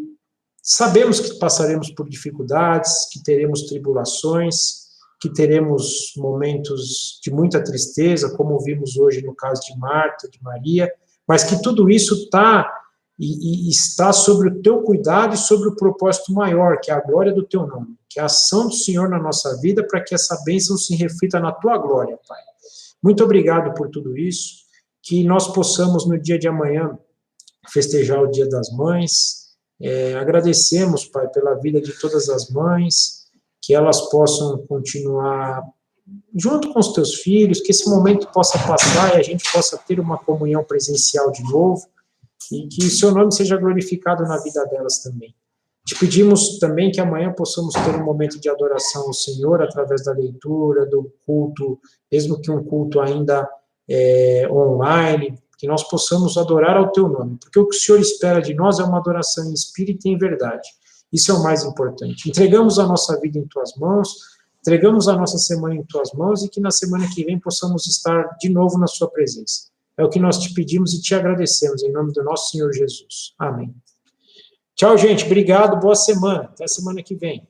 sabemos que passaremos por dificuldades, que teremos tribulações, que teremos momentos de muita tristeza, como vimos hoje no caso de Marta, de Maria, mas que tudo isso está sobre o teu cuidado e sobre o propósito maior, que é a glória do teu nome, que é a ação do Senhor na nossa vida, para que essa bênção se reflita na tua glória, Pai. Muito obrigado por tudo isso, que nós possamos no dia de amanhã festejar o Dia das Mães. Agradecemos, Pai, pela vida de todas as mães, que elas possam continuar junto com os teus filhos, que esse momento possa passar e a gente possa ter uma comunhão presencial de novo, e que o seu nome seja glorificado na vida delas também. Te pedimos também que amanhã possamos ter um momento de adoração ao Senhor, através da leitura, do culto, mesmo que um culto ainda online, que nós possamos adorar ao teu nome, porque o que o Senhor espera de nós é uma adoração em espírito e em verdade. Isso é o mais importante. Entregamos a nossa vida em tuas mãos, entregamos a nossa semana em tuas mãos, e que na semana que vem possamos estar de novo na sua presença. É o que nós te pedimos e te agradecemos, em nome do nosso Senhor Jesus. Amém. Tchau, gente. Obrigado. Boa semana. Até a semana que vem.